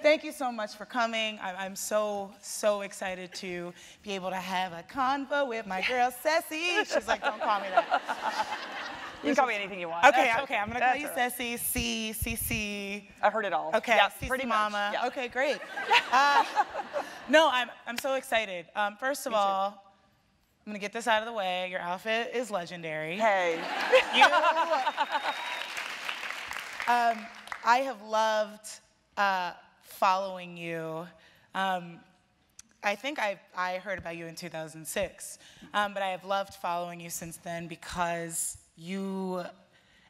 thank you so much for coming. I'm so excited to be able to have a convo with my girl, Cecile. She's like, don't call me that. You can call me anything you want. Okay, okay, I'm gonna call you Cecile, Cece. I've heard it all. Okay, yeah, Cece pretty Mama. much. Yeah. Okay, great. No, I'm so excited. First of all, I'm gonna get this out of the way. Your outfit is legendary. Hey. I have loved following you. I think I heard about you in 2006, but I have loved following you since then because you,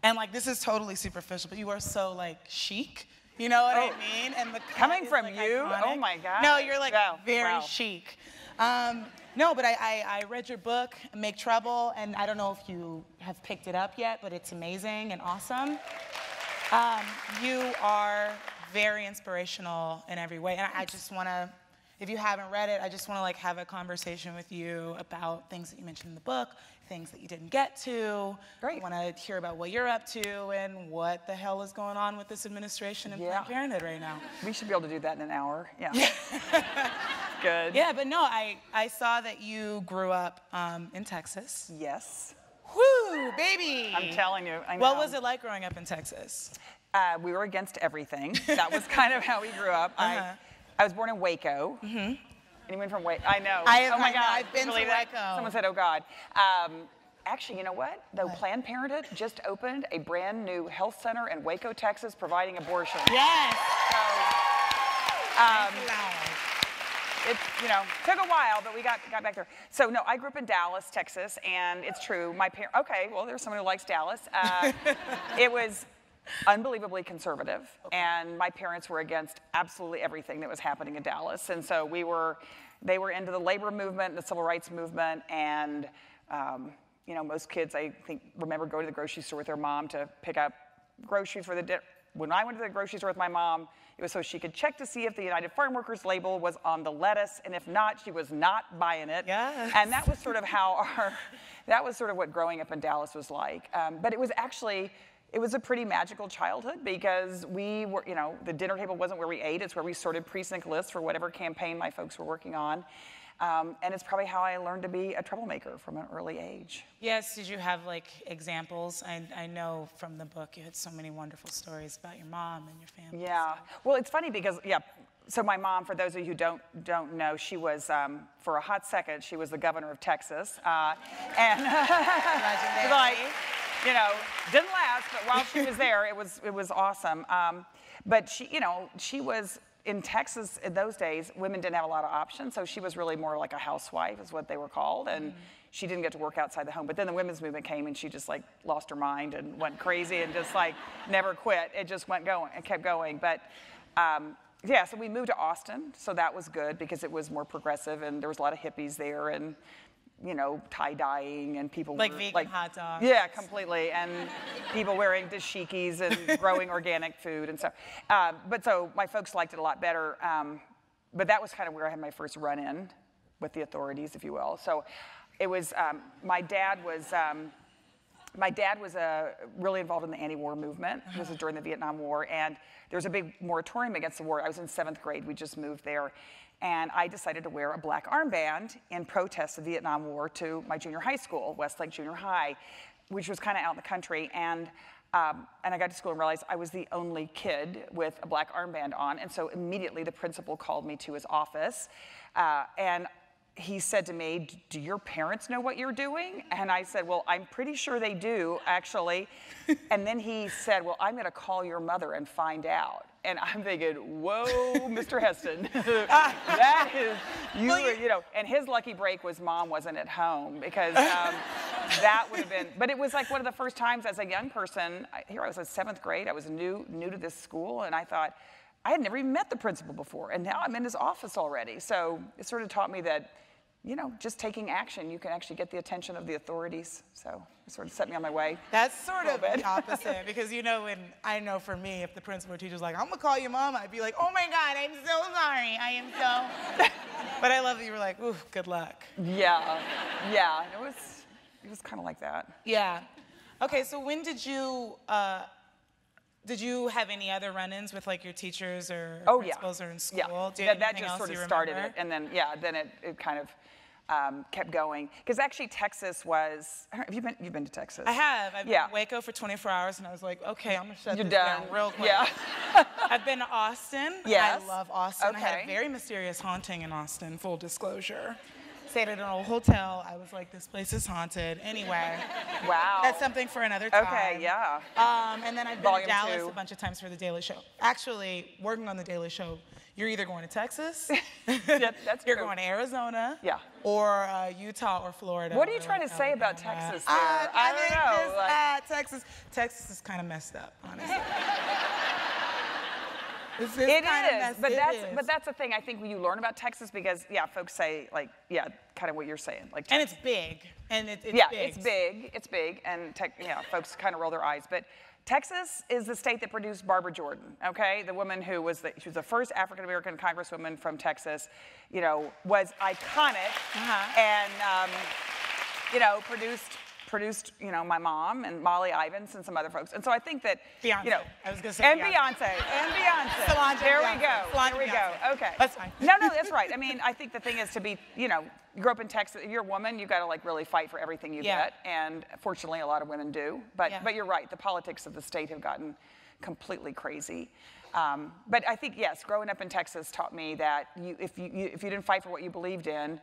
and like this is totally superficial, but you are so like chic. You know what I mean? And the coming from like, you, iconic. oh my God. No, you're like very wow. chic. No, but I read your book, Make Trouble, and I don't know if you have picked it up yet, but it's amazing and awesome. You are very inspirational in every way, and I just want to, if you haven't read it, I just want to like have a conversation with you about things that you mentioned in the book, things that you didn't get to. Great. I want to hear about what you're up to and what the hell is going on with this administration and Planned Parenthood right now. We should be able to do that in an hour. Yeah. Good. Yeah, but no, I saw that you grew up in Texas. Yes. Woo, baby. I'm telling you, I know. What was it like growing up in Texas? We were against everything. That was kind of how we grew up. I was born in Waco. Anyone from Waco? I know. Oh my God. I've been to Waco. Someone said, oh God. Actually, you know what? Though Planned Parenthood just opened a brand new health center in Waco, Texas, providing abortion. Yes. So, it, you know, took a while, but we got back there. So no, I grew up in Dallas, Texas, and it's true. My parents. Okay, well, there's someone who likes Dallas. It was unbelievably conservative, and my parents were against absolutely everything that was happening in Dallas, and so they were into the labor movement, the civil rights movement, and you know, most kids, I think, remember going to the grocery store with their mom to pick up groceries for the dinner. When I went to the grocery store with my mom, it was so she could check to see if the United Farm Workers label was on the lettuce, and if not, she was not buying it. Yes. And that was sort of how that was sort of what growing up in Dallas was like. But it was actually, it was a pretty magical childhood because we were, you know, the dinner table wasn't where we ate, it's where we sorted precinct lists for whatever campaign my folks were working on. And it's probably how I learned to be a troublemaker from an early age. Yes, did you have like examples? I know from the book you had so many wonderful stories about your mom and your family. Yeah, well, it's funny because, so my mom, for those of you who don't know, she was, for a hot second, she was the governor of Texas. And like, you know, didn't last, but while she was there, it was awesome. But she, you know, she was, in Texas in those days, women didn't have a lot of options, so she was really more like a housewife is what they were called, and she didn't get to work outside the home. But then the women's movement came and she just like lost her mind and went crazy and just like never quit. It just went going, it kept going. But yeah, so we moved to Austin, so that was good because it was more progressive and there was a lot of hippies there and, you know, tie-dyeing and people like were, vegan hot dogs. Yeah, completely, and people wearing dashikis and growing organic food and stuff. But so my folks liked it a lot better. But that was kind of where I had my first run-in with the authorities, if you will. So it was my dad was really involved in the anti-war movement. This was during the Vietnam War, and there was a big moratorium against the war. I was in 7th grade. We just moved there. And I decided to wear a black armband in protest of the Vietnam War to my junior high school, Westlake Junior High, which was kind of out in the country. And I got to school and realized I was the only kid with a black armband on. And so immediately the principal called me to his office. And he said to me, do your parents know what you're doing? And I said, well, I'm pretty sure they do, actually. And then he said, well, I'm going to call your mother and find out. And I'm thinking, whoa, Mr. Heston, that is, you know, and his lucky break was mom wasn't at home because that would have been, but it was like one of the first times as a young person, here I was in 7th grade, I was new to this school, and I thought, I had never even met the principal before, and now I'm in his office already. So it sort of taught me that, you know, just taking action, you can actually get the attention of the authorities. So it sort of set me on my way. That's sort of the opposite, because you know, when I know for me, if the principal or teacher's like, I'm gonna call your mom, I'd be like, oh my God, I'm so sorry, I am so. But I love that you were like, ooh, good luck. Yeah, it was kind of like that. Yeah. Okay, so when did you Did you have any other run-ins with like your teachers or principals or in school? Yeah, Do you have that anything just else sort of you started remember? it, and then it kind of kept going. Because actually Texas was, I don't know, you've been to Texas? I have. I've been in Waco for 24 hours, and I was like, okay, I'm gonna shut this down real quick. Yeah. I've been to Austin. Yes. I love Austin. Okay. I had a very mysterious haunting in Austin, full disclosure. Stayed at an old hotel. I was like, this place is haunted. Anyway. Wow. That's something for another time. Okay, yeah. And then I've been to Volume Dallas 2. a bunch of times for The Daily Show. Actually, working on The Daily Show, you're either going to Texas, Yeah, that's you're true. going to Arizona, Yeah. or Utah or Florida. What are you or trying to say about Texas there? I don't think know. Texas is kind of messed up, honestly. It is, but that's the thing. I think when you learn about Texas, because folks say like, kind of what you're saying, like. And it's big, and it's big. It's big, and folks kind of roll their eyes. But Texas is the state that produced Barbara Jordan. Okay, the woman who was she was the first African American congresswoman from Texas, was iconic, and produced my mom and Molly Ivins and some other folks. And so I think that Beyonce. I was gonna say Beyonce. Solange There and we go. Solange There we and go. Beyonce. Okay. That's fine. No, that's right. I mean, I think the thing is to be, you grew up in Texas. If you're a woman, you've got to like really fight for everything you get. And fortunately, a lot of women do. But you're right. The politics of the state have gotten completely crazy. But I think, yes, growing up in Texas taught me that if you didn't fight for what you believed in,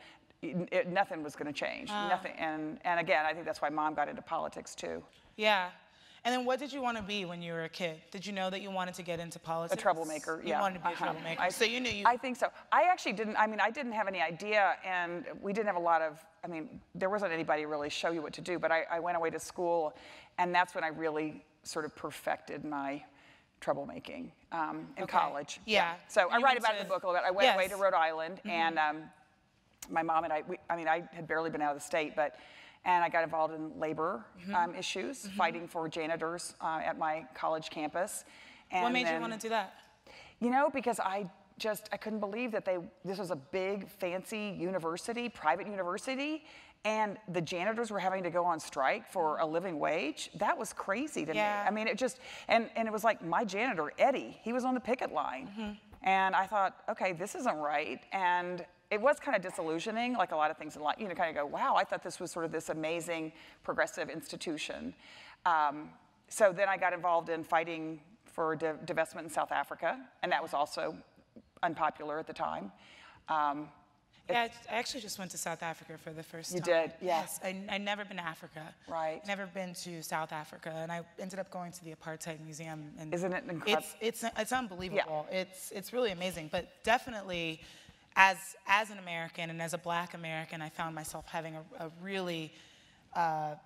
nothing was going to change. Nothing. And again, I think that's why Mom got into politics too. Yeah. And then what did you want to be when you were a kid? Did you know that you wanted to get into politics? A troublemaker, You wanted to be a troublemaker. So you knew you... I think so. I actually didn't, I didn't have any idea, and we didn't have a lot of, there wasn't anybody really show you what to do, but I went away to school, and that's when I really sort of perfected my troublemaking in college. Yeah. So I write about it in the book a little bit. I went away to Rhode Island, and my mom and I had barely been out of the state, and I got involved in labor issues, fighting for janitors at my college campus. And what made you want to do that? Because I couldn't believe that this was a big, fancy university, private university, and the janitors were having to go on strike for a living wage. That was crazy to me. It just, and it was like my janitor, Eddie, he was on the picket line. And I thought, okay, this isn't right. And it was kind of disillusioning, like a lot of things in life. Kind of go, wow, I thought this was sort of this amazing progressive institution. So then I got involved in fighting for divestment in South Africa, and that was also unpopular at the time. I actually just went to South Africa for the first time. You did? Yes. I'd never been to Africa. Right. Never been to South Africa, and I ended up going to the Apartheid Museum. And isn't it incredible? It's unbelievable. Yeah. It's really amazing, but definitely, as an American and as a Black American, I found myself having a really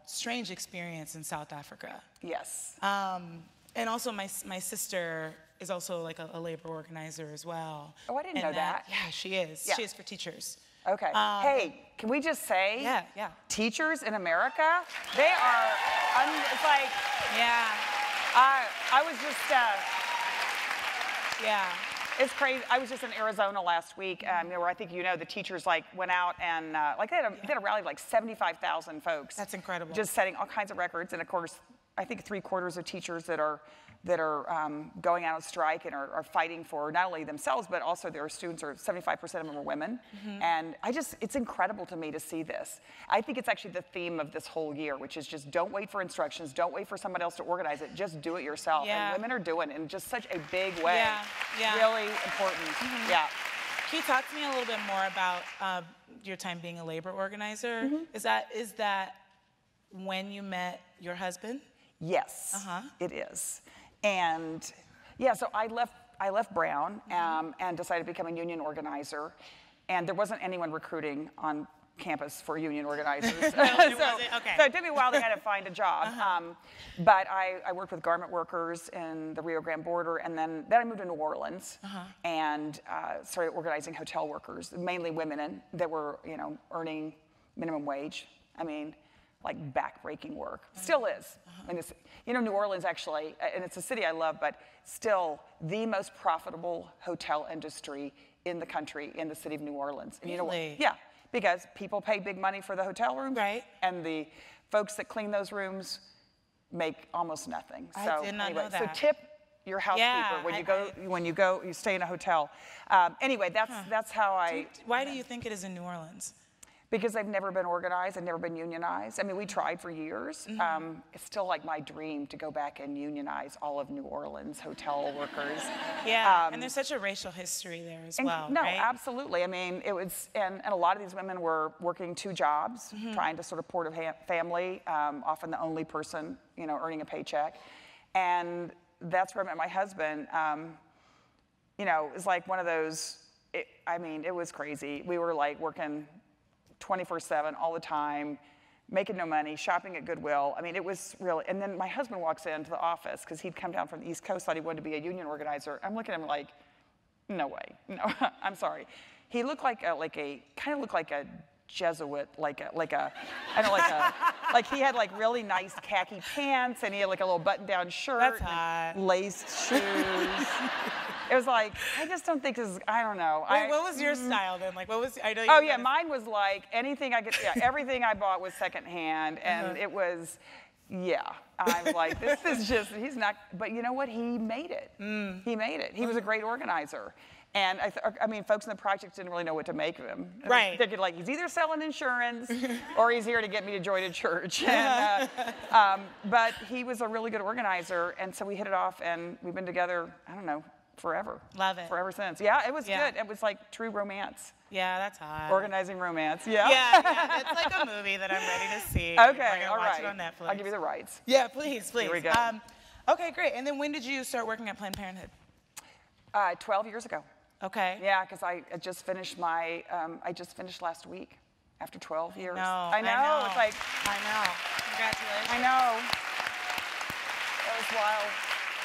strange experience in South Africa. Yes. And also, my sister is also like a labor organizer as well. Oh, I didn't know that. Yeah, she is. Yeah. She is for teachers. Okay. Hey, can we just say, teachers in America, they are, it's like, I was just, it's crazy. I was just in Arizona last week, where I think the teachers went out and they had a rally of like 75,000 folks. That's incredible. Just setting all kinds of records, and of course, I think 3/4 of teachers that are going out on strike and are fighting for not only themselves, but also their students, or 75% of them are women. And it's incredible to me to see this. I think it's actually the theme of this whole year, which is just don't wait for instructions, don't wait for someone else to organize it, just do it yourself. And women are doing it in just such a big way. Really important. Can you talk to me a little bit more about your time being a labor organizer? Is that when you met your husband? Yes, it is. And so I left Brown and decided to become a union organizer. And there wasn't anyone recruiting on campus for union organizers. No, it wasn't? Okay. So it took me a while to kind of find a job. But I worked with garment workers in the Rio Grande border, and then I moved to New Orleans and started organizing hotel workers, mainly women that were earning minimum wage. Like backbreaking work. Still is. New Orleans actually, and it's a city I love, but still the most profitable hotel industry in the country, in the city of New Orleans. And really? Yeah, because people pay big money for the hotel rooms. Right. And the folks that clean those rooms make almost nothing. I did not know that. So your housekeeper when you go, you stay in a hotel. Anyway, that's how Why do you think it is in New Orleans? Because I've never been organized, I've never been unionized. I mean, we tried for years. It's still like my dream to go back and unionize all of New Orleans hotel workers. Yeah, and there's such a racial history there as well, No, right? absolutely. I mean, it was, and a lot of these women were working 2 jobs, trying to sort of support a family, often the only person, you know, earning a paycheck. And that's where I met my husband. You know, it was like one of those, I mean, it was crazy. We were like working 24/7 all the time, making no money, shopping at Goodwill. I mean, it was really, and then my husband walks into the office because he'd come down from the East Coast, thought he wanted to be a union organizer. I'm looking at him like, no way, no, I'm sorry. He looked like kind of looked like a Jesuit, like he had like really nice khaki pants and he had like a little button-down shirt. That's hot. And laced shoes. It was like, I just don't think this is, I don't know. Wait, what was your style then? Like, what was, I know you Oh yeah, mine was like anything I could, everything I bought was secondhand, and it was, yeah. I was like, this is just, he's not, but you know what? He made it. He made it. He was a great organizer. And I mean, folks in the project didn't really know what to make of him. Right. They could like, he's either selling insurance or he's here to get me to join a church. And, but he was a really good organizer, and so we hit it off, and we've been together, I don't know, forever. Love it. Forever since. Yeah, it was good. It was like true romance. Yeah, that's hot. Organizing romance. Yeah. Yeah, it's like a movie that I'm ready to see. Okay, We're gonna all watch right. it on Netflix. I'll give you the rights. Yeah, please. Here we go. Okay, great. And then when did you start working at Planned Parenthood? 12 years ago. Okay. Yeah, because I just finished my, I just finished last week after 12 years. No, I know. It's like, I know. Congratulations. I know. That was wild.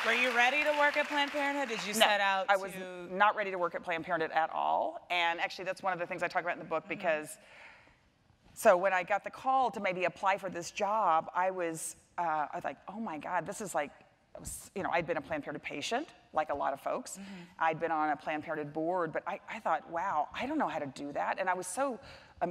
Were you ready to work at Planned Parenthood? Did you set out I was not ready to work at Planned Parenthood at all. And actually, that's one of the things I talk about in the book because, so when I got the call to maybe apply for this job, I was like, oh my God, this is like, you know, I'd been a Planned Parenthood patient, like a lot of folks. I'd been on a Planned Parenthood board, but I thought, wow, I don't know how to do that. And I was so,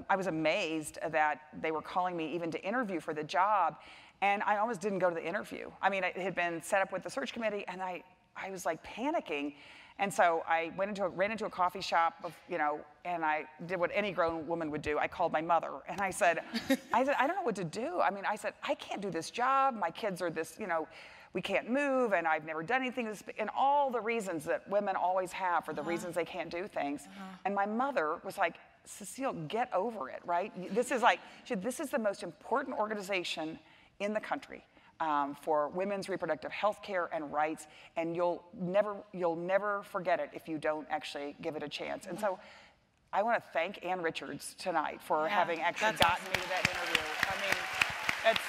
I was amazed that they were calling me even to interview for the job. And I almost didn't go to the interview. I mean, it had been set up with the search committee, and I was like panicking. And so I ran into a coffee shop, you know, and I did what any grown woman would do. I called my mother, and I said, I don't know what to do. I mean, I said, I can't do this job. My kids are this, you know, we can't move, and I've never done anything. And all the reasons that women always have for the reasons they can't do things. And my mother was like, Cecile, get over it, right? This is like, this is the most important organization in the country for women's reproductive health care and rights, and you'll never forget it if you don't actually give it a chance. And so I want to thank Ann Richards tonight for having actually gotten me to that interview. I mean, it's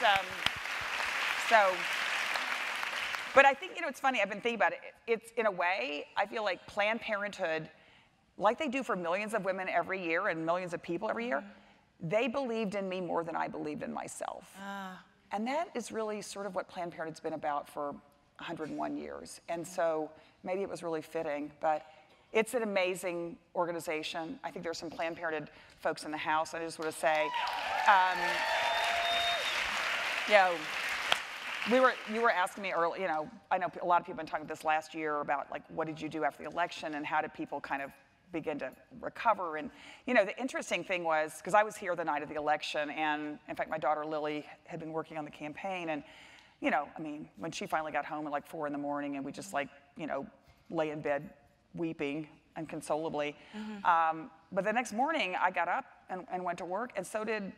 so, but I think, you know, it's funny, I've been thinking about it. It's, in a way, I feel like Planned Parenthood, like they do for millions of women every year and millions of people every year, they believed in me more than I believed in myself. And that is really sort of what Planned Parenthood's been about for 101 years. And so maybe it was really fitting, but it's an amazing organization. I think there's some Planned Parenthood folks in the house. I just want to say, you know, you were asking me earlier, you know, I know a lot of people have been talking this last year about like, what did you do after the election and how did people kind of begin to recover? And, you know, the interesting thing was, because I was here the night of the election, and in fact, my daughter Lily had been working on the campaign, and, you know, I mean, when she finally got home at like 4 in the morning, and we just like, you know, lay in bed weeping inconsolably. But the next morning, I got up and went to work, and so did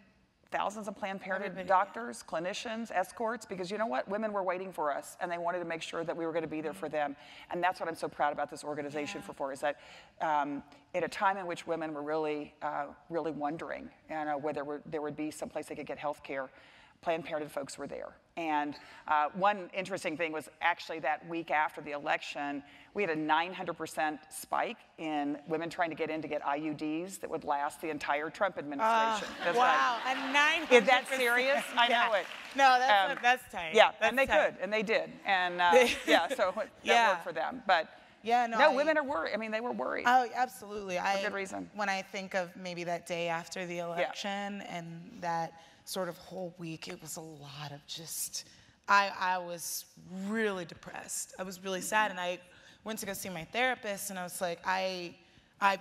thousands of Planned Parenthood doctors, clinicians, escorts, because you know what? Women were waiting for us, and they wanted to make sure that we were going to be there for them. And that's what I'm so proud about this organization for, is that at a time in which women were really, really wondering, you know, whether there would be someplace they could get health care, Planned Parenthood folks were there. And one interesting thing was actually that week after the election, we had a 900% spike in women trying to get in to get IUDs that would last the entire Trump administration. Wow, a 900%. Is that serious? I know it. No, that's tight. Yeah, that's and they tight. could, and they did. And yeah, so that worked for them. But no, women are worried. I mean, they were worried. Oh, absolutely. For good reason. When I think of maybe that day after the election and that sort of whole week, it was a lot of just I was really depressed. I was really sad, and I went to go see my therapist, and I was like, I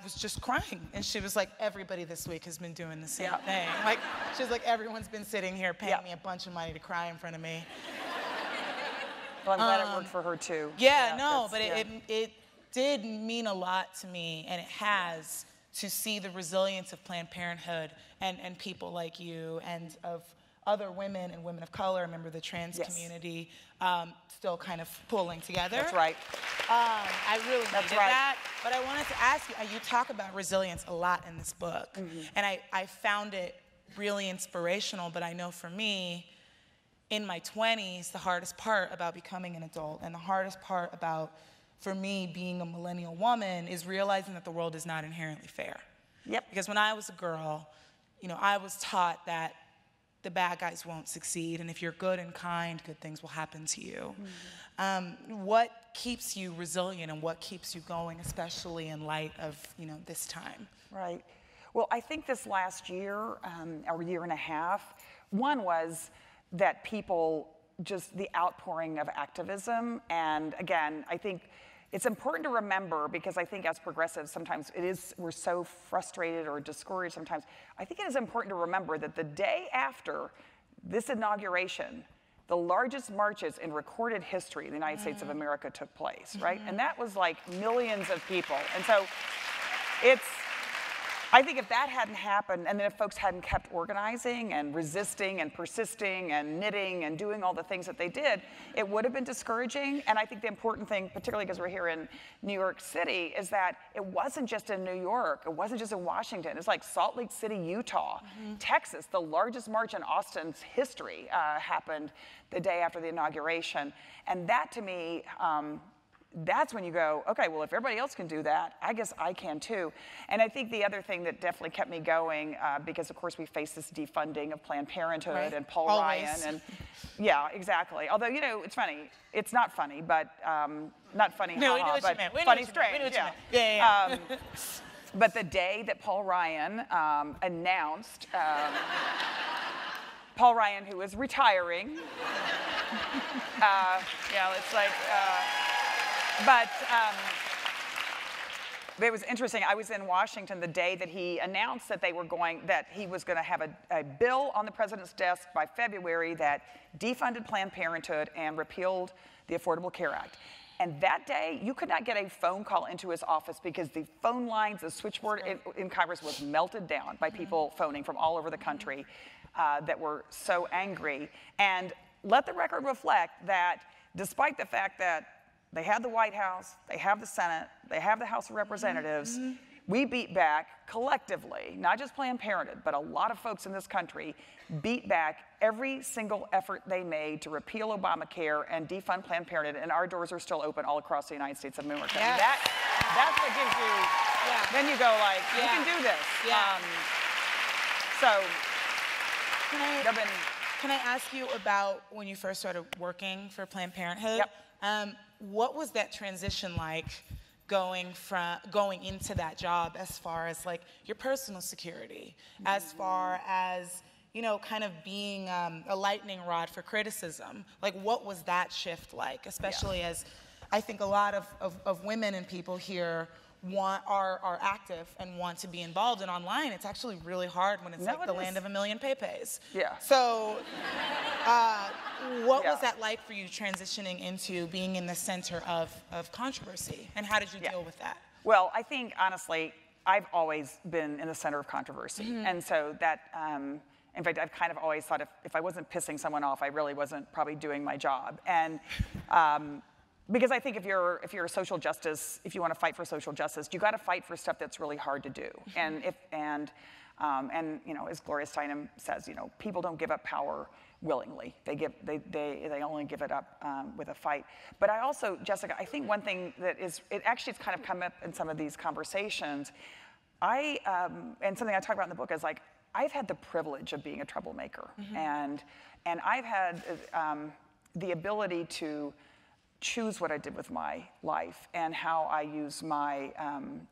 was just crying. And she was like, everybody this week has been doing the same thing. Like, she was like, everyone's been sitting here paying me a bunch of money to cry in front of me. Well, I'm glad it worked for her too. Yeah, no, but it did mean a lot to me, and it has, to see the resilience of Planned Parenthood and people like you and of other women and women of color, remember the trans community, still kind of pulling together. That's right. I really needed that. But I wanted to ask you, you talk about resilience a lot in this book, and I found it really inspirational, but I know for me, in my 20s, the hardest part about becoming an adult and the hardest part about, for me, being a millennial woman is realizing that the world is not inherently fair. Yep. Because when I was a girl, you know, I was taught that the bad guys won't succeed, and if you're good and kind, good things will happen to you. What keeps you resilient and what keeps you going, especially in light of, you know, this time? Right. Well, I think this last year, or year and a half, one was that people, just the outpouring of activism, and again, I think it's important to remember, because I think as progressives, sometimes we're so frustrated or discouraged sometimes. I think it is important to remember that the day after this inauguration, the largest marches in recorded history in the United States of America took place, right? And that was like millions of people. And so I think if that hadn't happened, and then if folks hadn't kept organizing and resisting and persisting and knitting and doing all the things that they did, it would have been discouraging. And I think the important thing, particularly because we're here in New York City, is that it wasn't just in New York, it wasn't just in Washington, it's like Salt Lake City, Utah, Texas. The largest march in Austin's history happened the day after the inauguration. And that, to me, that's when you go, okay, well, if everybody else can do that, I guess I can too. And I think the other thing that definitely kept me going, because of course we face this defunding of Planned Parenthood and Paul Ryan, and yeah, exactly. Although, you know, it's funny. It's not funny, but not funny, no, but funny, strange. Yeah. But the day that Paul Ryan announced, Paul Ryan, who is retiring, it's like. But it was interesting. I was in Washington the day that he announced that he was going to have a bill on the president's desk by February that defunded Planned Parenthood and repealed the Affordable Care Act. And that day, you could not get a phone call into his office because the phone lines, the switchboard in Congress was melted down by people phoning from all over the country that were so angry. And let the record reflect that despite the fact that they had the White House, they have the Senate, they have the House of Representatives. We beat back collectively, not just Planned Parenthood, but a lot of folks in this country beat back every single effort they made to repeal Obamacare and defund Planned Parenthood, and our doors are still open all across the United States of America. Yes. That's what gives you, then you go like, you can do this. So, can I ask you about when you first started working for Planned Parenthood? What was that transition like going into that job, as far as like your personal security, as far as, you know, kind of being a lightning rod for criticism? Like, what was that shift like, especially as I think a lot of women and people here are active and want to be involved, and online it's actually really hard when it's like the land of a million pay-pays. So what was that like for you, transitioning into being in the center of controversy, and how did you deal with that? Well, I think honestly I've always been in the center of controversy, and so that in fact, I've kind of always thought if I wasn't pissing someone off, I really wasn't probably doing my job. And because I think if you're a social justice, if you want to fight for social justice, you got to fight for stuff that's really hard to do. And you know, as Gloria Steinem says, you know, people don't give up power willingly. They only give it up with a fight. But I also, Jessica, I think one thing that it's kind of come up in some of these conversations. And something I talk about in the book is like, I've had the privilege of being a troublemaker, and I've had the ability to choose what I did with my life and how I use my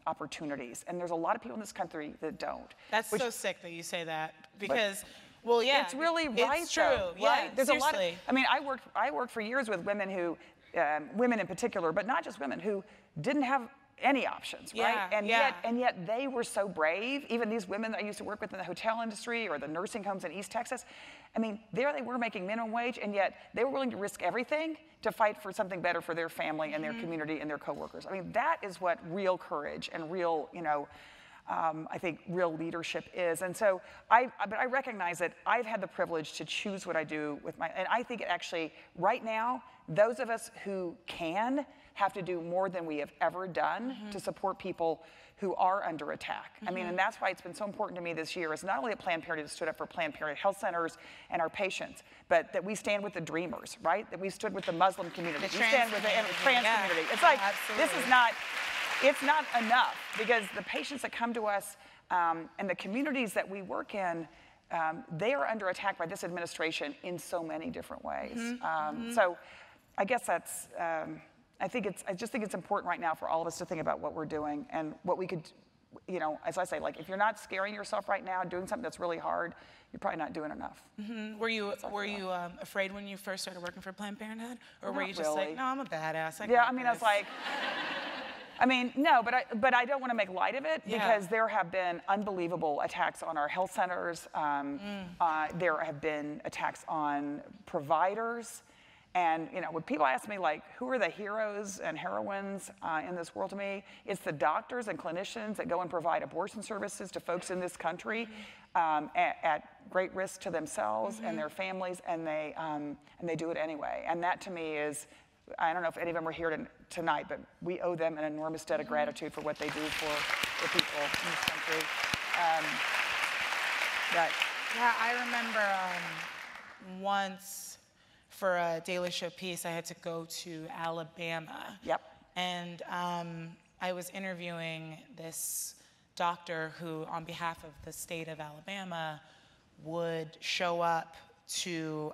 opportunities. And there's a lot of people in this country that don't. That's so sick that you say that, because Well, yeah. It's really right, It's true. though, Yeah, right? There's a lot of, seriously. I mean, I worked for years with women who, women in particular, but not just women, who didn't have any options, right? Yeah, And yet they were so brave. Even these women that I used to work with in the hotel industry or the nursing homes in East Texas, I mean, there they were making minimum wage, and yet they were willing to risk everything to fight for something better for their family and their community and their coworkers. I mean, that is what real courage and real, I think real leadership is. And so but I recognize that I've had the privilege to choose what I do with and I think it actually, right now, those of us who can have to do more than we have ever done to support people who are under attack. I mean, and that's why it's been so important to me this year is not only that Planned Parenthood stood up for Planned Parenthood health centers and our patients, but that we stand with the dreamers, right? That we stood with the Muslim community. We stand with the trans community. It's like, this is not, it's not enough, because the patients that come to us and the communities that we work in, they are under attack by this administration in so many different ways. So I guess that's, I just think it's important right now for all of us to think about what we're doing and what we could, as I say, like, if you're not scaring yourself right now, doing something that's really hard, you're probably not doing enough. Were you afraid when you first started working for Planned Parenthood, or were you just really. like, no, I'm a badass? I was like, no, but I don't want to make light of it, because there have been unbelievable attacks on our health centers. There have been attacks on providers. And, when people ask me, like, who are the heroes and heroines in this world to me, it's the doctors and clinicians that go and provide abortion services to folks in this country at great risk to themselves and their families, and they do it anyway. And that, to me, is, I don't know if any of them are here tonight, but we owe them an enormous debt of gratitude for what they do for the people in this country. Yeah, I remember once, for a Daily Show piece, I had to go to Alabama. Yep. And I was interviewing this doctor who, on behalf of the state of Alabama, would show up to,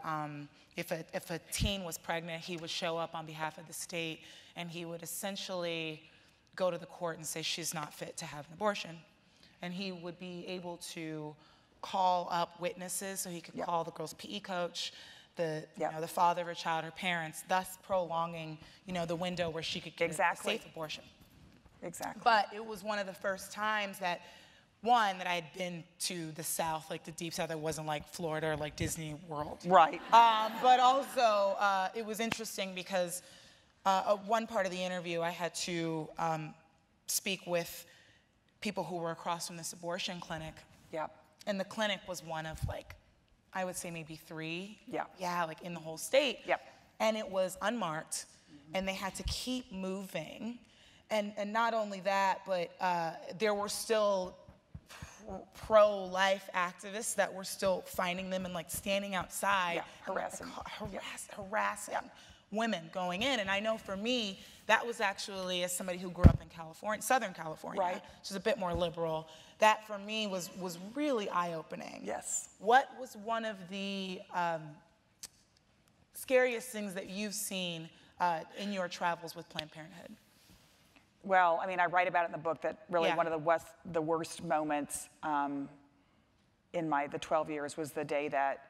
if a teen was pregnant, he would show up on behalf of the state, and he would essentially go to the court and say she's not fit to have an abortion. And he would be able to call up witnesses, so he could call the girl's PE coach, the father of her child, her parents, thus prolonging, the window where she could get a safe abortion. Exactly. But it was one of the first times that, one, that I had been to the South, like the deep South. It wasn't like Florida or like Disney World. Right. But also, it was interesting because one part of the interview, I had to speak with people who were across from this abortion clinic. Yep. And the clinic was one of, like, I would say maybe 3. Yeah. Like in the whole state. Yep. And it was unmarked, and they had to keep moving. And not only that, but there were still pro-life activists that were still finding them and, like, standing outside. Harassing. Harassing women going in. And I know for me, that was actually, as somebody who grew up in California, Southern California, which is a bit more liberal, that for me was really eye-opening. Yes. What was one of the scariest things that you've seen in your travels with Planned Parenthood? Well, I write about it in the book that really one of the worst moments in the 12 years was the day that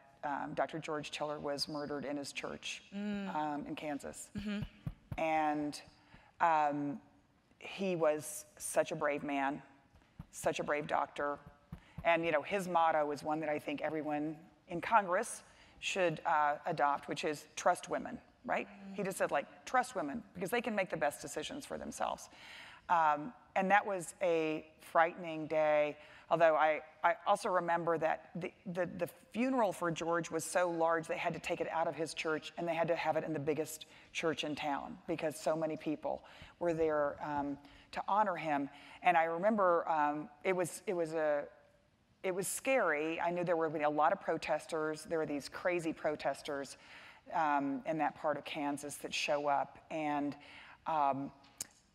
Dr. George Tiller was murdered in his church in Kansas. And he was such a brave man, such a brave doctor. And, his motto is one that I think everyone in Congress should adopt, which is trust women, right? He just said, like, trust women, because they can make the best decisions for themselves. And that was a frightening day. Although I also remember that the funeral for George was so large, they had to take it out of his church, and they had to have it in the biggest church in town because so many people were there to honor him. And I remember it was scary. I knew there were a lot of protesters. There were these crazy protesters in that part of Kansas that show up. And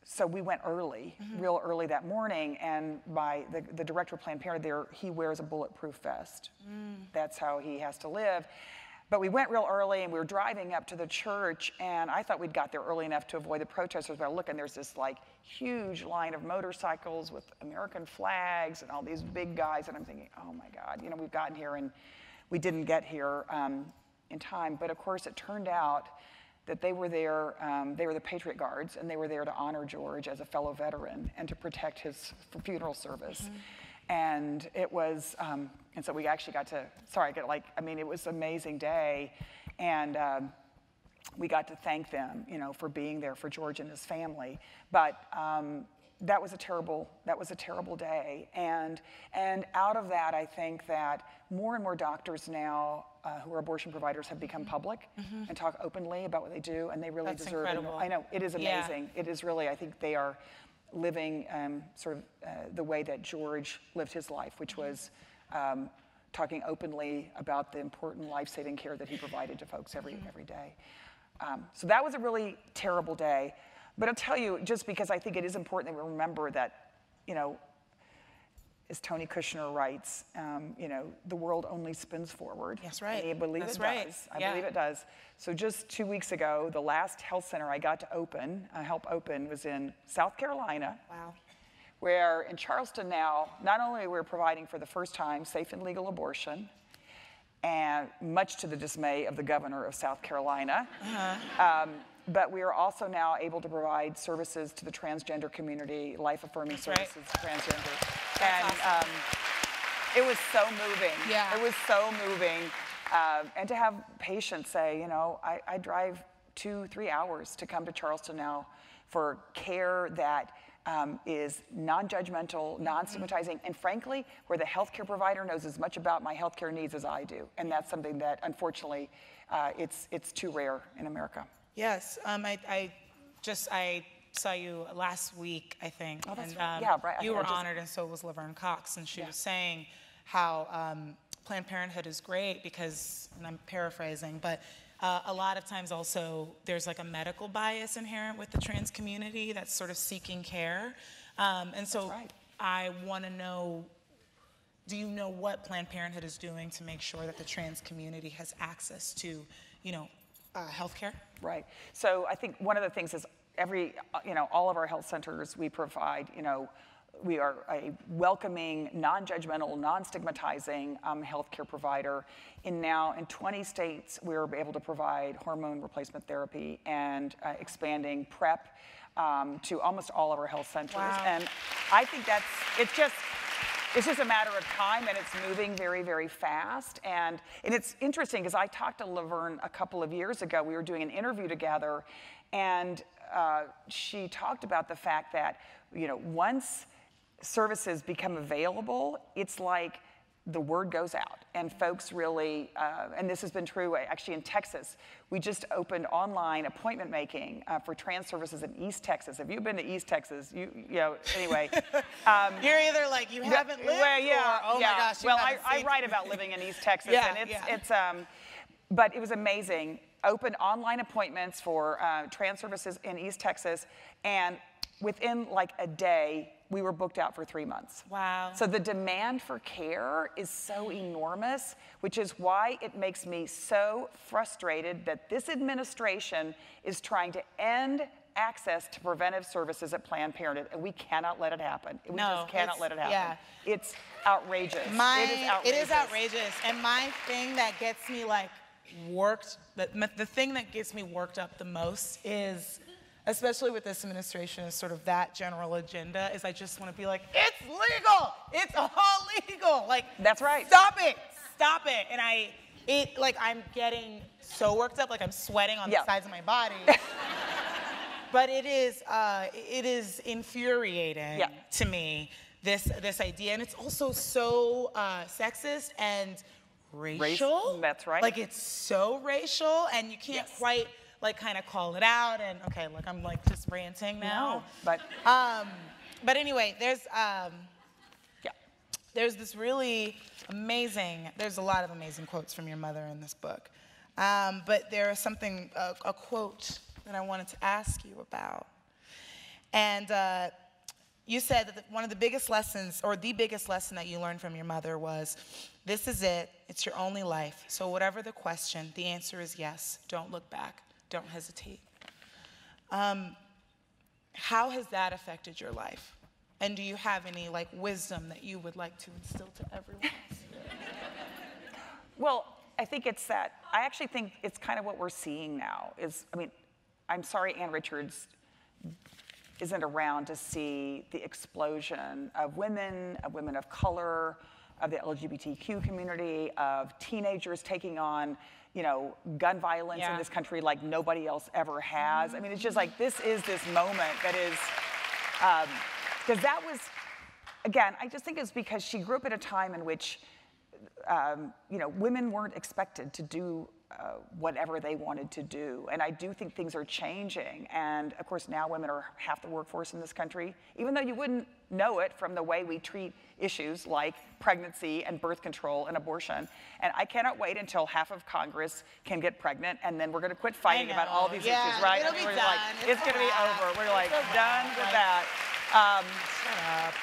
so we went early, real early that morning, and the director of Planned Parenthood there, he wears a bulletproof vest. That's how he has to live. But we went real early, and we were driving up to the church, and I thought we'd got there early enough to avoid the protesters, but I look, and there's this, like, huge line of motorcycles with American flags and all these big guys, and I'm thinking, oh my God, we've gotten here, and we didn't get here in time. But of course, it turned out that they were there, they were the Patriot Guards, and they were there to honor George as a fellow veteran and to protect his funeral service. And it was, and so we actually got to, it was an amazing day. And we got to thank them, for being there for George and his family. But that was a terrible day. And out of that, I think that more and more doctors now who are abortion providers have become public and talk openly about what they do, and they really deserve it. I know, it is amazing. Yeah. It is really, I think they are living the way that George lived his life, which was talking openly about the important life-saving care that he provided to folks every day. So that was a really terrible day. But I'll tell you, just because I think it is important that we remember that, as Tony Kushner writes, the world only spins forward. That's right. And I believe That's it right. does. I believe it does. So just 2 weeks ago, the last health center I got to help open, was in South Carolina. Wow. Where in Charleston now, not only we're providing for the first time safe and legal abortion, and much to the dismay of the governor of South Carolina, but we are also now able to provide services to the transgender community, life-affirming services to transgenders. And awesome. It was so moving. Yeah. It was so moving. And to have patients say, I drive 2-3 hours to come to Charleston now for care that is non-judgmental, non-stigmatizing, and frankly, where the healthcare provider knows as much about my healthcare needs as I do. And that's something that, unfortunately, it's too rare in America. Yes, I saw you last week, I think. Oh, that's and right. Yeah, right. You were honored, and so was Laverne Cox, and she was saying how Planned Parenthood is great because, and I'm paraphrasing, but a lot of times also there's like a medical bias inherent with the trans community that's sort of seeking care. And so I want to know, do you know what Planned Parenthood is doing to make sure that the trans community has access to, healthcare? Right. So I think one of the things is all of our health centers, we provide, we are a welcoming, non-judgmental, non-stigmatizing healthcare provider. Now in 20 states, we're able to provide hormone replacement therapy and expanding PrEP to almost all of our health centers. Wow. And I think it's just a matter of time, and it's moving very, very fast. And it's interesting because I talked to Laverne a couple of years ago. We were doing an interview together, and she talked about the fact that, once services become available, it's like the word goes out, and folks really, and this has been true actually in Texas. We just opened online appointment making for trans services in East Texas. If you've been to East Texas, anyway. You're either like, you haven't lived, or, oh my gosh, I write about living in East Texas, and but it was amazing. Opened online appointments for trans services in East Texas, and within like a day, we were booked out for 3 months. Wow. So the demand for care is so enormous, which is why it makes me so frustrated that this administration is trying to end access to preventive services at Planned Parenthood, and we cannot let it happen. We just cannot let it happen. Yeah. It's outrageous. It is outrageous. And my thing that gets me the thing that gets me worked up the most is, especially with this administration, is sort of that general agenda, is I just want to be like, it's legal! It's all legal! Like, that's right. Stop it! Stop it! And I'm getting so worked up, like I'm sweating on the sides of my body. But it is infuriating to me, this idea. And it's also so sexist and racial. That's right. Like, it's so racial, and you can't quite kind of call it out, and I'm just ranting now. No, but anyway, there's this really amazing, there's a lot of amazing quotes from your mother in this book. But there is something, a quote that I wanted to ask you about. And you said that one of the biggest lessons, or the biggest lesson that you learned from your mother was, this is it, it's your only life. So whatever the question, the answer is yes. Don't look back. Don't hesitate. How has that affected your life? And do you have any wisdom that you would like to instill to everyone else? Well, I think it's that, I actually think it's kind of what we're seeing now is, I mean, I'm sorry Ann Richards isn't around to see the explosion of women of color, of the LGBTQ community, of teenagers taking on, you know, gun violence in this country like nobody else ever has. I mean, it's just like, this is this moment that is, because that was, again, I just think it's because she grew up at a time in which, you know, women weren't expected to do whatever they wanted to do. And I do think things are changing. And of course, now women are half the workforce in this country, even though you wouldn't know it from the way we treat issues like pregnancy and birth control and abortion. And I cannot wait until half of Congress can get pregnant, and then we're going to quit fighting about all these issues, right? It'll be we're done. Like, it's going to be over. We're like done with that. Shut up.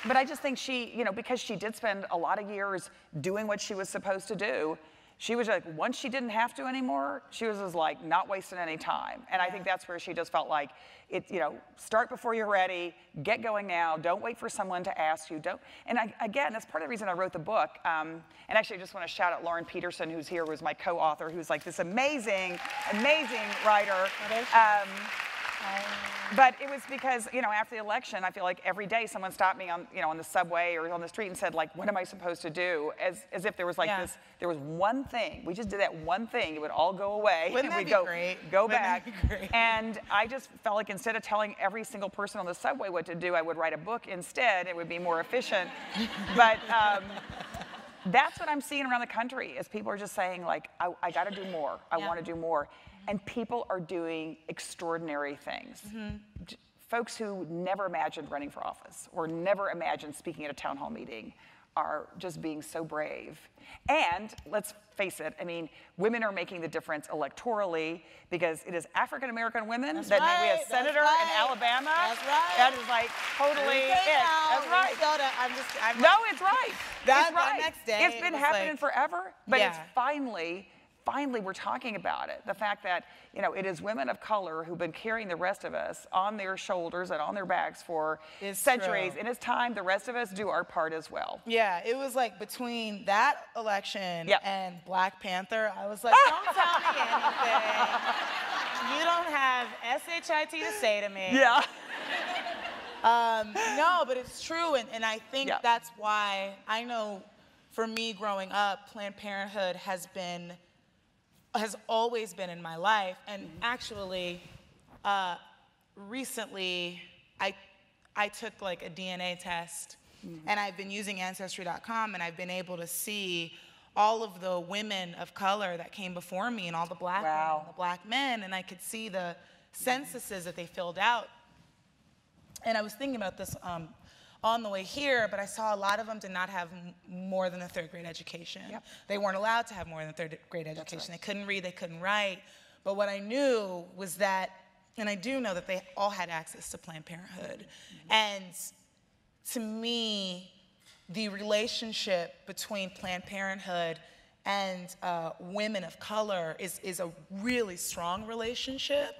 But I just think she, you know, because she did spend a lot of years doing what she was supposed to do, she was like, once she didn't have to anymore, she was just like not wasting any time. And I think that's where she just felt like, it, you know, start before you're ready, get going now, don't wait for someone to ask you, don't. And again, that's part of the reason I wrote the book. And actually I just want to shout out Lauren Peterson, who's here, was my co-author, who's like this amazing, amazing writer. But it was because, you know, after the election, I feel like every day someone stopped me on, you know, on the subway or on the street and said, like, what am I supposed to do? As if there was like this, there was one thing. We just did that one thing. It would all go away. Wouldn't and we'd that be great? Go Wouldn't back. that be great? And I just felt like instead of telling every single person on the subway what to do, I would write a book instead. It would be more efficient. But that's what I'm seeing around the country is people are just saying, like, I got to do more. I want to do more. And people are doing extraordinary things. Folks who never imagined running for office or never imagined speaking at a town hall meeting are just being so brave. And let's face it, I mean, women are making the difference electorally because it is African-American women that made me a senator in Alabama. That's right. That is like totally it. That's right. No, it's right. That it's right. next day, it's been happening forever, but it's finally we're talking about it. The fact that, you know, it is women of color who've been carrying the rest of us on their shoulders and on their backs for centuries. True. And it's time the rest of us do our part as well. Yeah, it was like between that election and Black Panther, I was like, don't tell me anything. You don't have SHIT to say to me. Yeah. No, but it's true. And I think that's why I know for me growing up, Planned Parenthood has always been in my life. And actually, recently, I took like a DNA test, and I've been using Ancestry.com, and I've been able to see all of the women of color that came before me and all the Black women and the Black men, and I could see the censuses that they filled out. And I was thinking about this on the way here, but I saw a lot of them did not have more than a third grade education. They weren't allowed to have more than a third grade education. They couldn't read, they couldn't write. But what I knew was that, and I do know that they all had access to Planned Parenthood. And to me, the relationship between Planned Parenthood and women of color is a really strong relationship.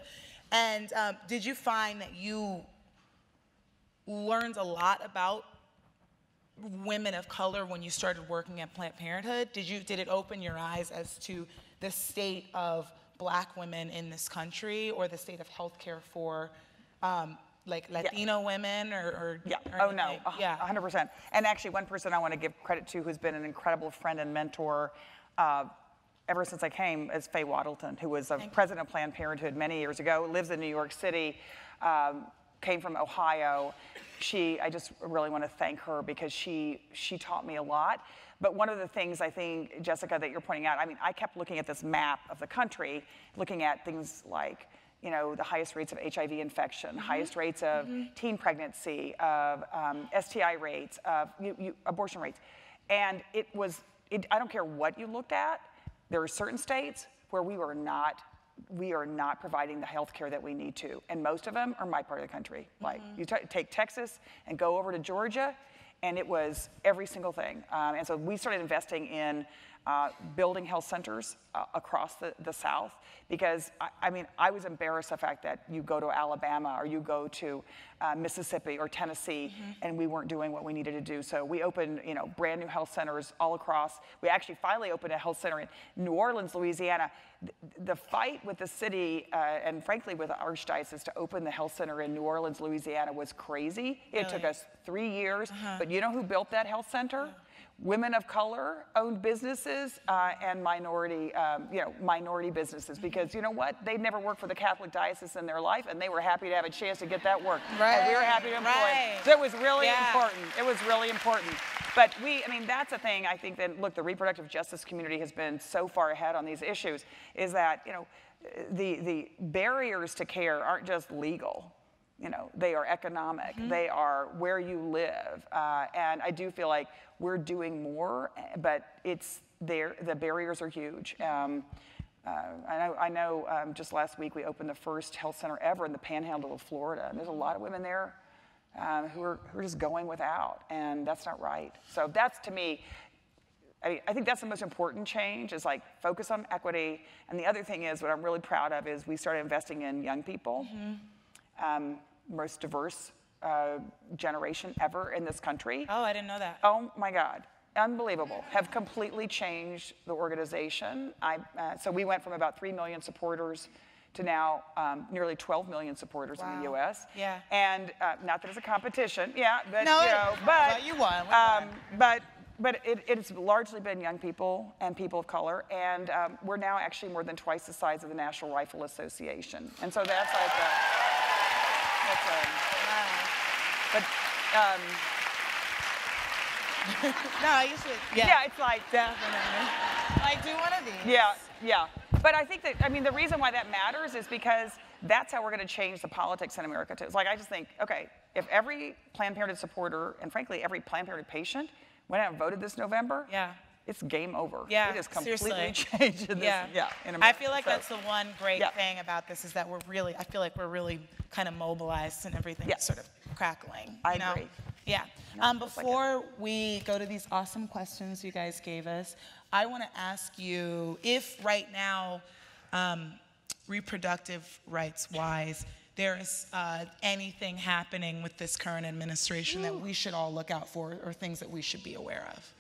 And did you find that you learned a lot about women of color when you started working at Planned Parenthood? Did it open your eyes as to the state of Black women in this country or the state of healthcare for like Latino women or Oh no, 100%. And actually one person I want to give credit to who's been an incredible friend and mentor ever since I came is Faye Waddleton, who was president of Planned Parenthood many years ago, lives in New York City, came from Ohio. I just really want to thank her because she taught me a lot. But one of the things I think, Jessica, that you're pointing out, I mean, I kept looking at this map of the country, looking at things like, you know, the highest rates of HIV infection, highest rates of teen pregnancy, of STI rates, of abortion rates. And I don't care what you looked at, there are certain states where we are not providing the health care that we need to. And most of them are my part of the country. Like, you take Texas and go over to Georgia, and it was every single thing. And so we started investing in building health centers across the South, because I mean, I was embarrassed the fact that you go to Alabama or you go to Mississippi or Tennessee, and we weren't doing what we needed to do. So we opened, you know, brand new health centers all across. We actually finally opened a health center in New Orleans, Louisiana. The fight with the city and frankly with the Archdiocese to open the health center in New Orleans, Louisiana was crazy. It took us 3 years, but you know who built that health center? Women of color owned businesses and minority businesses, because you know what? They'd never worked for the Catholic diocese in their life, and they were happy to have a chance to get that work. Right. And we were happy to employ them. So it was really important. It was really important. But I mean, that's a thing I think that, look, the reproductive justice community has been so far ahead on these issues, is that, you know, the barriers to care aren't just legal. You know, they are economic. They are where you live. And I do feel like we're doing more, but it's there. The barriers are huge. I know just last week we opened the first health center ever in the Panhandle of Florida. And there's a lot of women there who are just going without, and that's not right. So that's, to me, I think that's the most important change, is like focus on equity. And the other thing is, what I'm really proud of is we started investing in young people. Most diverse generation ever in this country. Oh, I didn't know that. Oh my God, unbelievable. Have completely changed the organization. So we went from about 3 million supporters to now nearly 12 million supporters in the U.S. Yeah. And not that it's a competition, yeah, but no, you know, but you won. We won. But it's largely been young people and people of color, and we're now actually more than twice the size of the National Rifle Association, and so that's like but no, I used to. Yeah, it's like definitely. Like, do one of these. Yeah. But I think that, I mean, the reason why that matters is because that's how we're going to change the politics in America too. It's like, I just think, okay, if every Planned Parenthood supporter and frankly every Planned Parenthood patient went out and voted this November, it's game over. Yeah, it is completely seriously. changed in this. In America. I feel like that's the one great thing about this, is that I feel like we're really kind of mobilized and everything's sort of crackling. I agree. Yeah. Before we go to these awesome questions you guys gave us, I want to ask you if right now, reproductive rights wise, there is anything happening with this current administration that we should all look out for, or things that we should be aware of.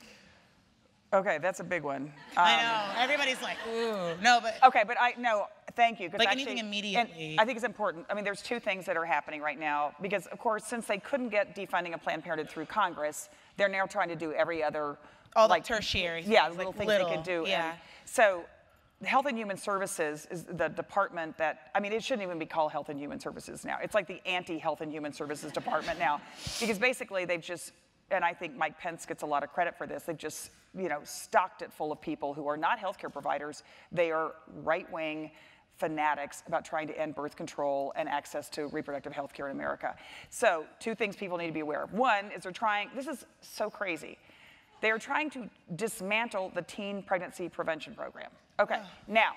Okay, that's a big one. I know, everybody's like, ooh, no, but. Okay, but no, thank you. Like anything immediately. I think it's important. I mean, there's two things that are happening right now, because of course, since they couldn't get defunding of Planned Parenthood through Congress, they're now trying to do every other. All like tertiary things. Yeah, little things they can do. Yeah. And so Health and Human Services is the department that, I mean, it shouldn't even be called Health and Human Services now. It's like the anti-Health and Human Services department now, because basically they've just, and I think Mike Pence gets a lot of credit for this, they've just, you know, stocked it full of people who are not healthcare providers. They are right-wing fanatics about trying to end birth control and access to reproductive health care in America. So two things people need to be aware of. One is they're trying, this is so crazy, they are trying to dismantle the teen pregnancy prevention program. Okay, now,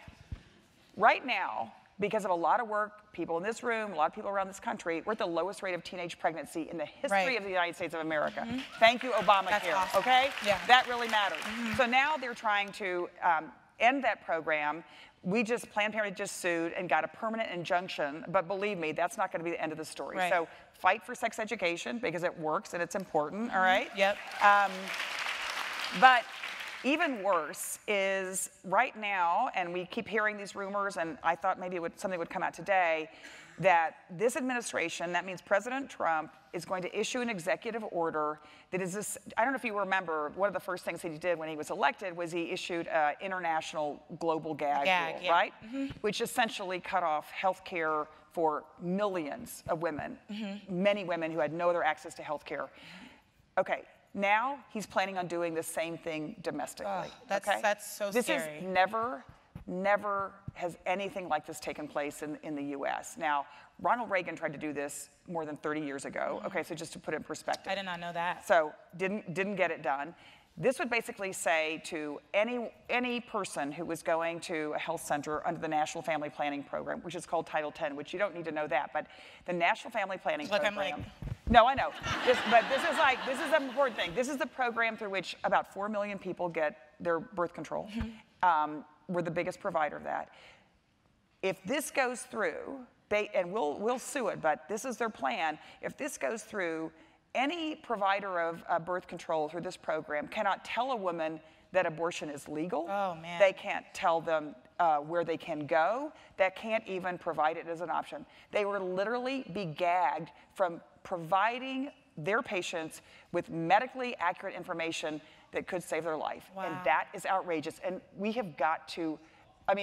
right now, because of a lot of work, people in this room, a lot of people around this country, we're at the lowest rate of teenage pregnancy in the history of the United States of America. Thank you, Obamacare, That's awesome. okay? Yeah. That really matters. So now they're trying to end that program. Planned Parenthood just sued and got a permanent injunction, but believe me, that's not gonna be the end of the story. Right. So fight for sex education, because it works and it's important, all right? Yep. But even worse is right now, and we keep hearing these rumors, and I thought maybe something would come out today, that this administration, that means President Trump, is going to issue an executive order that is this, I don't know if you remember, one of the first things that he did when he was elected was he issued an international global gag rule, right? Which essentially cut off health care for millions of women, many women who had no other access to health care. Okay. Now he's planning on doing the same thing domestically. That's so this scary. This is never has anything like this taken place in the U.S. Now, Ronald Reagan tried to do this more than 30 years ago. Okay, so just to put it in perspective. I did not know that. So didn't get it done. This would basically say to any person who was going to a health center under the National Family Planning Program, which is called Title X, which you don't need to know that, but the National Family Planning Program. No, I know. But this is an important thing. This is the program through which about 4 million people get their birth control. We're the biggest provider of that. If this goes through, and we'll sue it, but this is their plan. If this goes through, any provider of birth control through this program cannot tell a woman that abortion is legal. Oh, man. They can't tell them where they can go. They can't even provide it as an option. They will literally be gagged from providing their patients with medically accurate information that could save their life. Wow. And that is outrageous. And we have got to,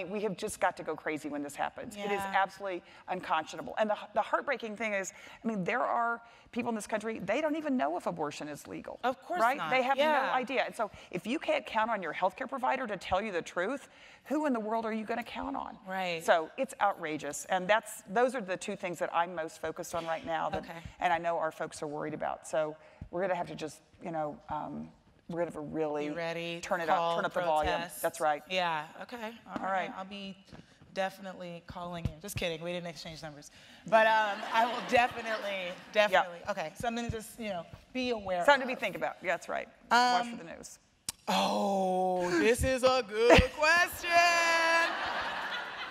we have just got to go crazy when this happens. Yeah. It is absolutely unconscionable. And the heartbreaking thing is, there are people in this country, they don't even know if abortion is legal. Of course right? not. They have Yeah. no idea. And so if you can't count on your healthcare provider to tell you the truth, who in the world are you going to count on? Right. So it's outrageous. And those are the two things that I'm most focused on right now. And I know our folks are worried about. So we're going to have to just, we're going to have to really turn it up, turn up the volume. That's right. Yeah, okay. All right. I'll be definitely calling in. Just kidding, we didn't exchange numbers. But I will definitely. Yep. Okay, something to just, be aware of. Something to be thinking about. Yeah, that's right. Watch for the news. Oh, this is a good question.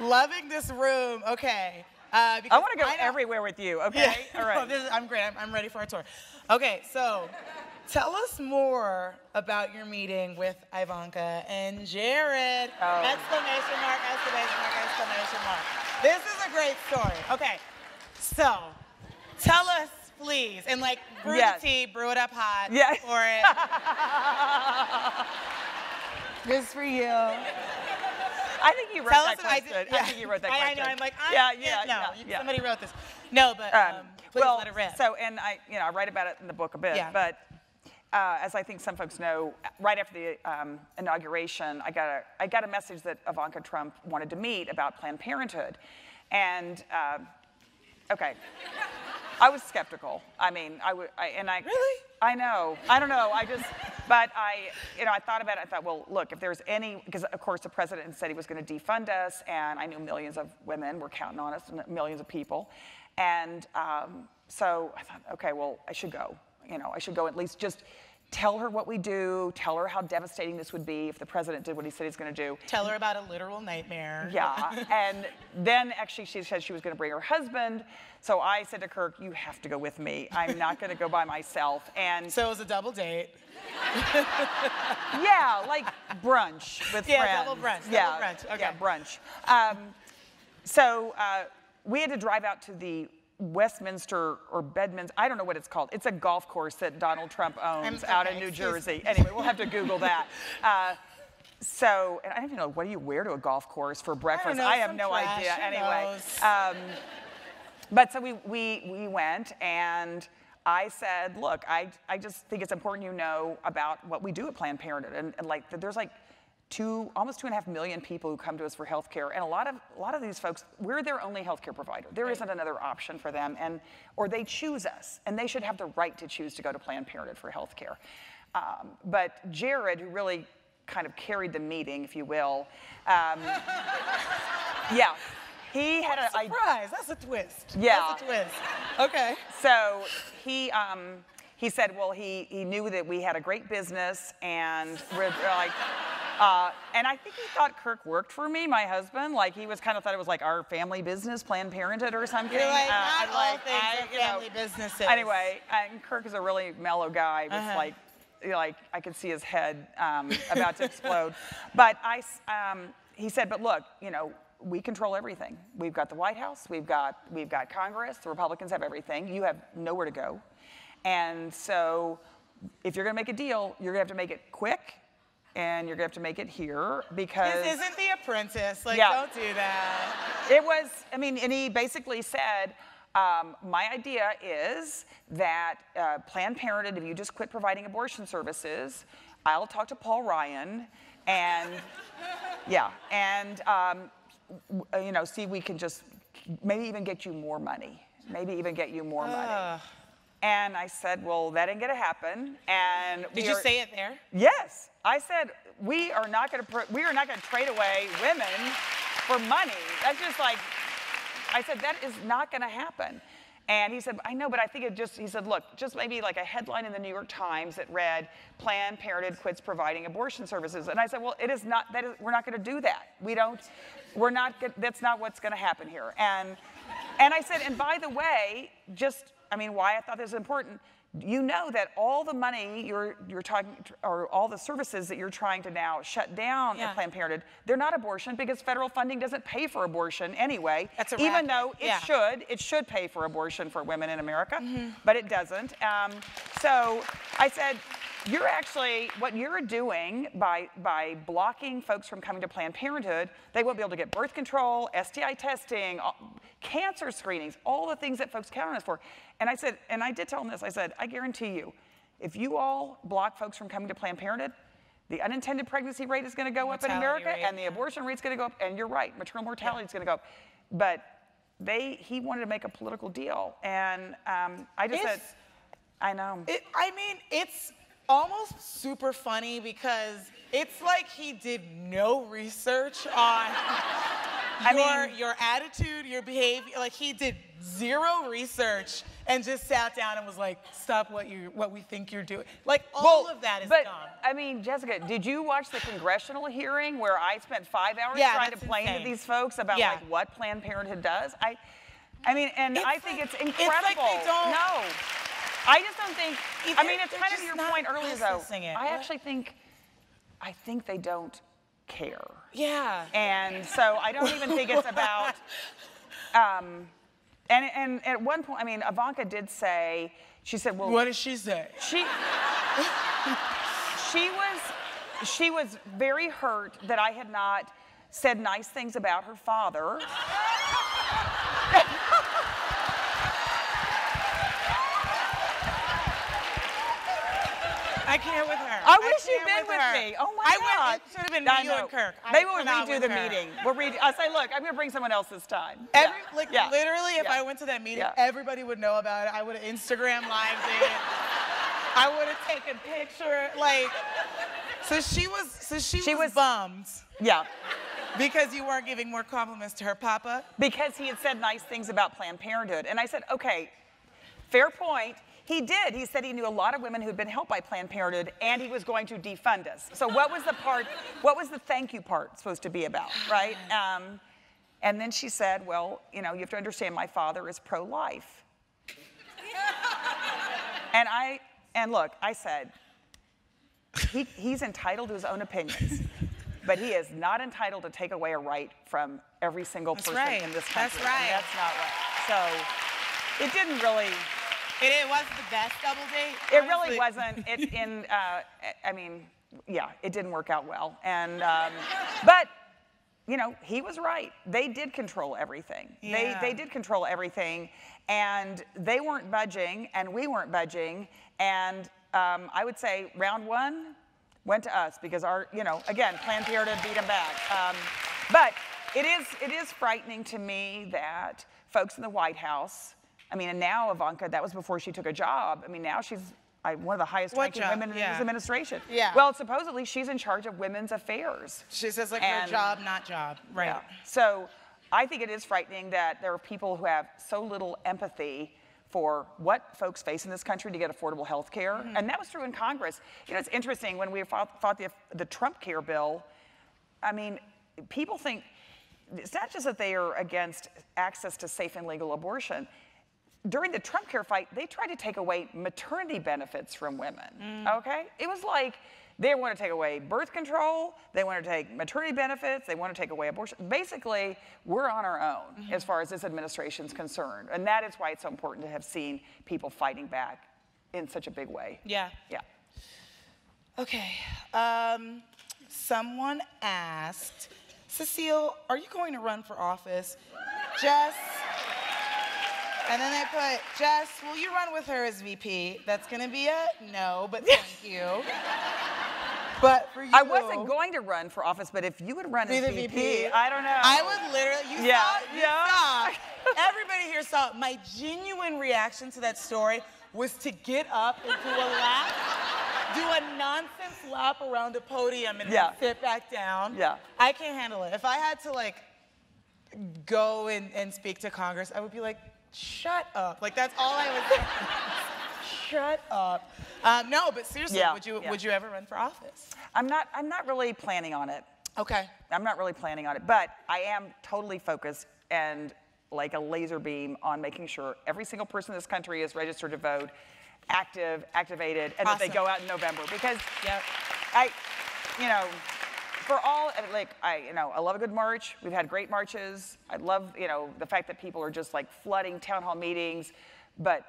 Loving this room. Okay. I want to go everywhere with you. Okay. Yeah. All right. I'm great. I'm ready for a tour. Okay. So, tell us more about your meeting with Ivanka and Jared. Oh. Exclamation mark! Exclamation mark! Exclamation mark! This is a great story. Okay. So, tell us, please, and brew the tea, brew it up hot. Yes. Pour it. This for you. I think you wrote that question. I think you wrote that question. I know. I'm like, somebody wrote this. No, but please let it rip. So, and I write about it in the book a bit. Yeah. But as I think some folks know, right after the inauguration, I got a message that Ivanka Trump wanted to meet about Planned Parenthood, and okay. I was skeptical. Really? I know. I don't know. But I thought about it. I thought, well, look, if there's because of course the president said he was going to defund us, and I knew millions of women were counting on us, millions of people, and so I thought, okay, well, I should go. I should go at least just tell her what we do, tell her how devastating this would be if the president did what he said he's going to do. Tell her about a literal nightmare. Yeah, and then actually she said she was going to bring her husband. So I said to Kirk, you have to go with me. I'm not going to go by myself. And so it was a double date. Yeah, like brunch with friends. Yeah, double brunch. Yeah, double brunch. Okay. Yeah, brunch. So we had to drive out to the Westminster or Bedminster, I don't know what it's called. It's a golf course that Donald Trump owns out in New Jersey. Anyway, we'll have to Google that. And I don't even know, what do you wear to a golf course for breakfast? I have no idea. Anyway. But so we went, and I said, look, I just think it's important you know about what we do at Planned Parenthood. And there's almost 2.5 million people who come to us for health care, and a lot of these folks, we're their only health care provider. There isn't another option for them, or they choose us, and they should have the right to choose to go to Planned Parenthood for health care. But Jared, who really kind of carried the meeting, if you will, yeah, he had a surprise. That's a twist. Yeah, that's a twist. Okay. So he said, well, he knew that we had a great business, and we're like. And I think he thought Kirk worked for me, my husband. He was kind of thought it was our family business, Planned Parenthood or something. You're like, not all things are family businesses. Anyway, and Kirk is a really mellow guy. With I could see his head about to explode. But he said, but look, we control everything. We've got the White House. We've got Congress. The Republicans have everything. You have nowhere to go. And so if you're going to make a deal, you're going to have to make it quick. And you're going to have to make it here because... This isn't The Apprentice. Yeah. Don't do that. It was, and he basically said, my idea is that Planned Parenthood, if you just quit providing abortion services, I'll talk to Paul Ryan and, yeah, and, see if we can just maybe even get you more money. And I said, well, that ain't gonna happen. And did you say it there? Yes, I said we are not gonna trade away women for money. That's just I said that is not gonna happen. And he said, I know, but I think it just, he said, look, just maybe like a headline in the New York Times that read, Planned Parenthood quits providing abortion services. And I said, well, it is not, we're not going to do that. That's not what's going to happen here. And I said, and by the way, why I thought this was important, you know that all the money you're talking, or all the services that you're trying to now shut down at Planned Parenthood, they're not abortion because federal funding doesn't pay for abortion anyway. That's a even racket. though it should pay for abortion for women in America, but it doesn't. So I said, what you're doing by blocking folks from coming to Planned Parenthood, they won't be able to get birth control, STI testing, cancer screenings, all the things that folks count on us for. And I said, and I did tell them this, I said, I guarantee you, if you all block folks from coming to Planned Parenthood, the unintended pregnancy rate is going to go up in America, and the abortion rate's going to go up, and you're right, maternal mortality is going to go up. But he wanted to make a political deal, and I just said, I know. It's almost super funny because it's like he did no research on your attitude, your behavior. Like he did zero research and just sat down and was like, stop what we think you're doing. Like all of that is dumb. Jessica, did you watch the congressional hearing where I spent 5 hours trying to explain to these folks about like what Planned Parenthood does? I think it's incredible. It's like they don't. No. I just don't think, it's kind of your point earlier though. I actually think they don't care. Yeah. And so I don't even think it's about, and at one point, Ivanka did say, she said, well. What did she say? She was very hurt that I had not said nice things about her father. I can't with her. I wish you'd been with me. Oh my God. It should have been me, you, and Kirk. Maybe we'll redo the meeting. I'll say, look, I'm going to bring someone else this time. Literally, if I went to that meeting, everybody would know about it. I would have Instagram lived it. I would have taken a picture. So she was bummed. Yeah. Because you weren't giving more compliments to her papa? Because he had said nice things about Planned Parenthood. And I said, okay, fair point. He did. He said he knew a lot of women who'd been helped by Planned Parenthood, and he was going to defund us. So what was the thank you part supposed to be about, right? And then she said, well, you have to understand my father is pro-life. And look, I said, he's entitled to his own opinions, but he is not entitled to take away a right from every single person in this country. That's right. That's not right. So it didn't really. It wasn't the best double date. It really wasn't. It didn't work out well. And but he was right. They did control everything. Yeah. They did control everything, and they weren't budging, and we weren't budging. And I would say round one went to us because again, Planned Parenthood beat them back. But it is frightening to me that folks in the White House. And now Ivanka, that was before she took a job. Now she's one of the highest ranking women in this administration. Yeah. Well, supposedly she's in charge of women's affairs. She says her job, not job. Right. Yeah. So I think it is frightening that there are people who have so little empathy for what folks face in this country to get affordable health care. Mm-hmm. And that was true in Congress. It's interesting, when we fought the Trump care bill, people think, it's not just that they are against access to safe and legal abortion. During the Trump care fight, they tried to take away maternity benefits from women, okay? It was like they want to take away birth control, they want to take maternity benefits, they want to take away abortion. Basically, we're on our own as far as this administration's concerned. And that is why it's so important to have seen people fighting back in such a big way. Yeah. Yeah. Okay. Someone asked, Cecile, are you going to run for office? Jess. And then they put, Jess, will you run with her as VP? That's going to be a no, but thank you. But for you. I wasn't going to run for office, but if you would run as VP, I don't know. I would literally, you saw. Everybody here saw it. My genuine reaction to that story was to get up and do a lap, do a nonsense lap around a podium and then sit back down. Yeah. I can't handle it. If I had to go and speak to Congress, I would be like, shut up. Like, that's all I would say. Shut up. No, but seriously, would you ever run for office? I'm not really planning on it. Okay. I'm not really planning on it, but I am totally focused and like a laser beam on making sure every single person in this country is registered to vote, activated, and that they go out in November. Because for all, like, I love a good march. We've had great marches. I love, the fact that people are just like flooding town hall meetings, but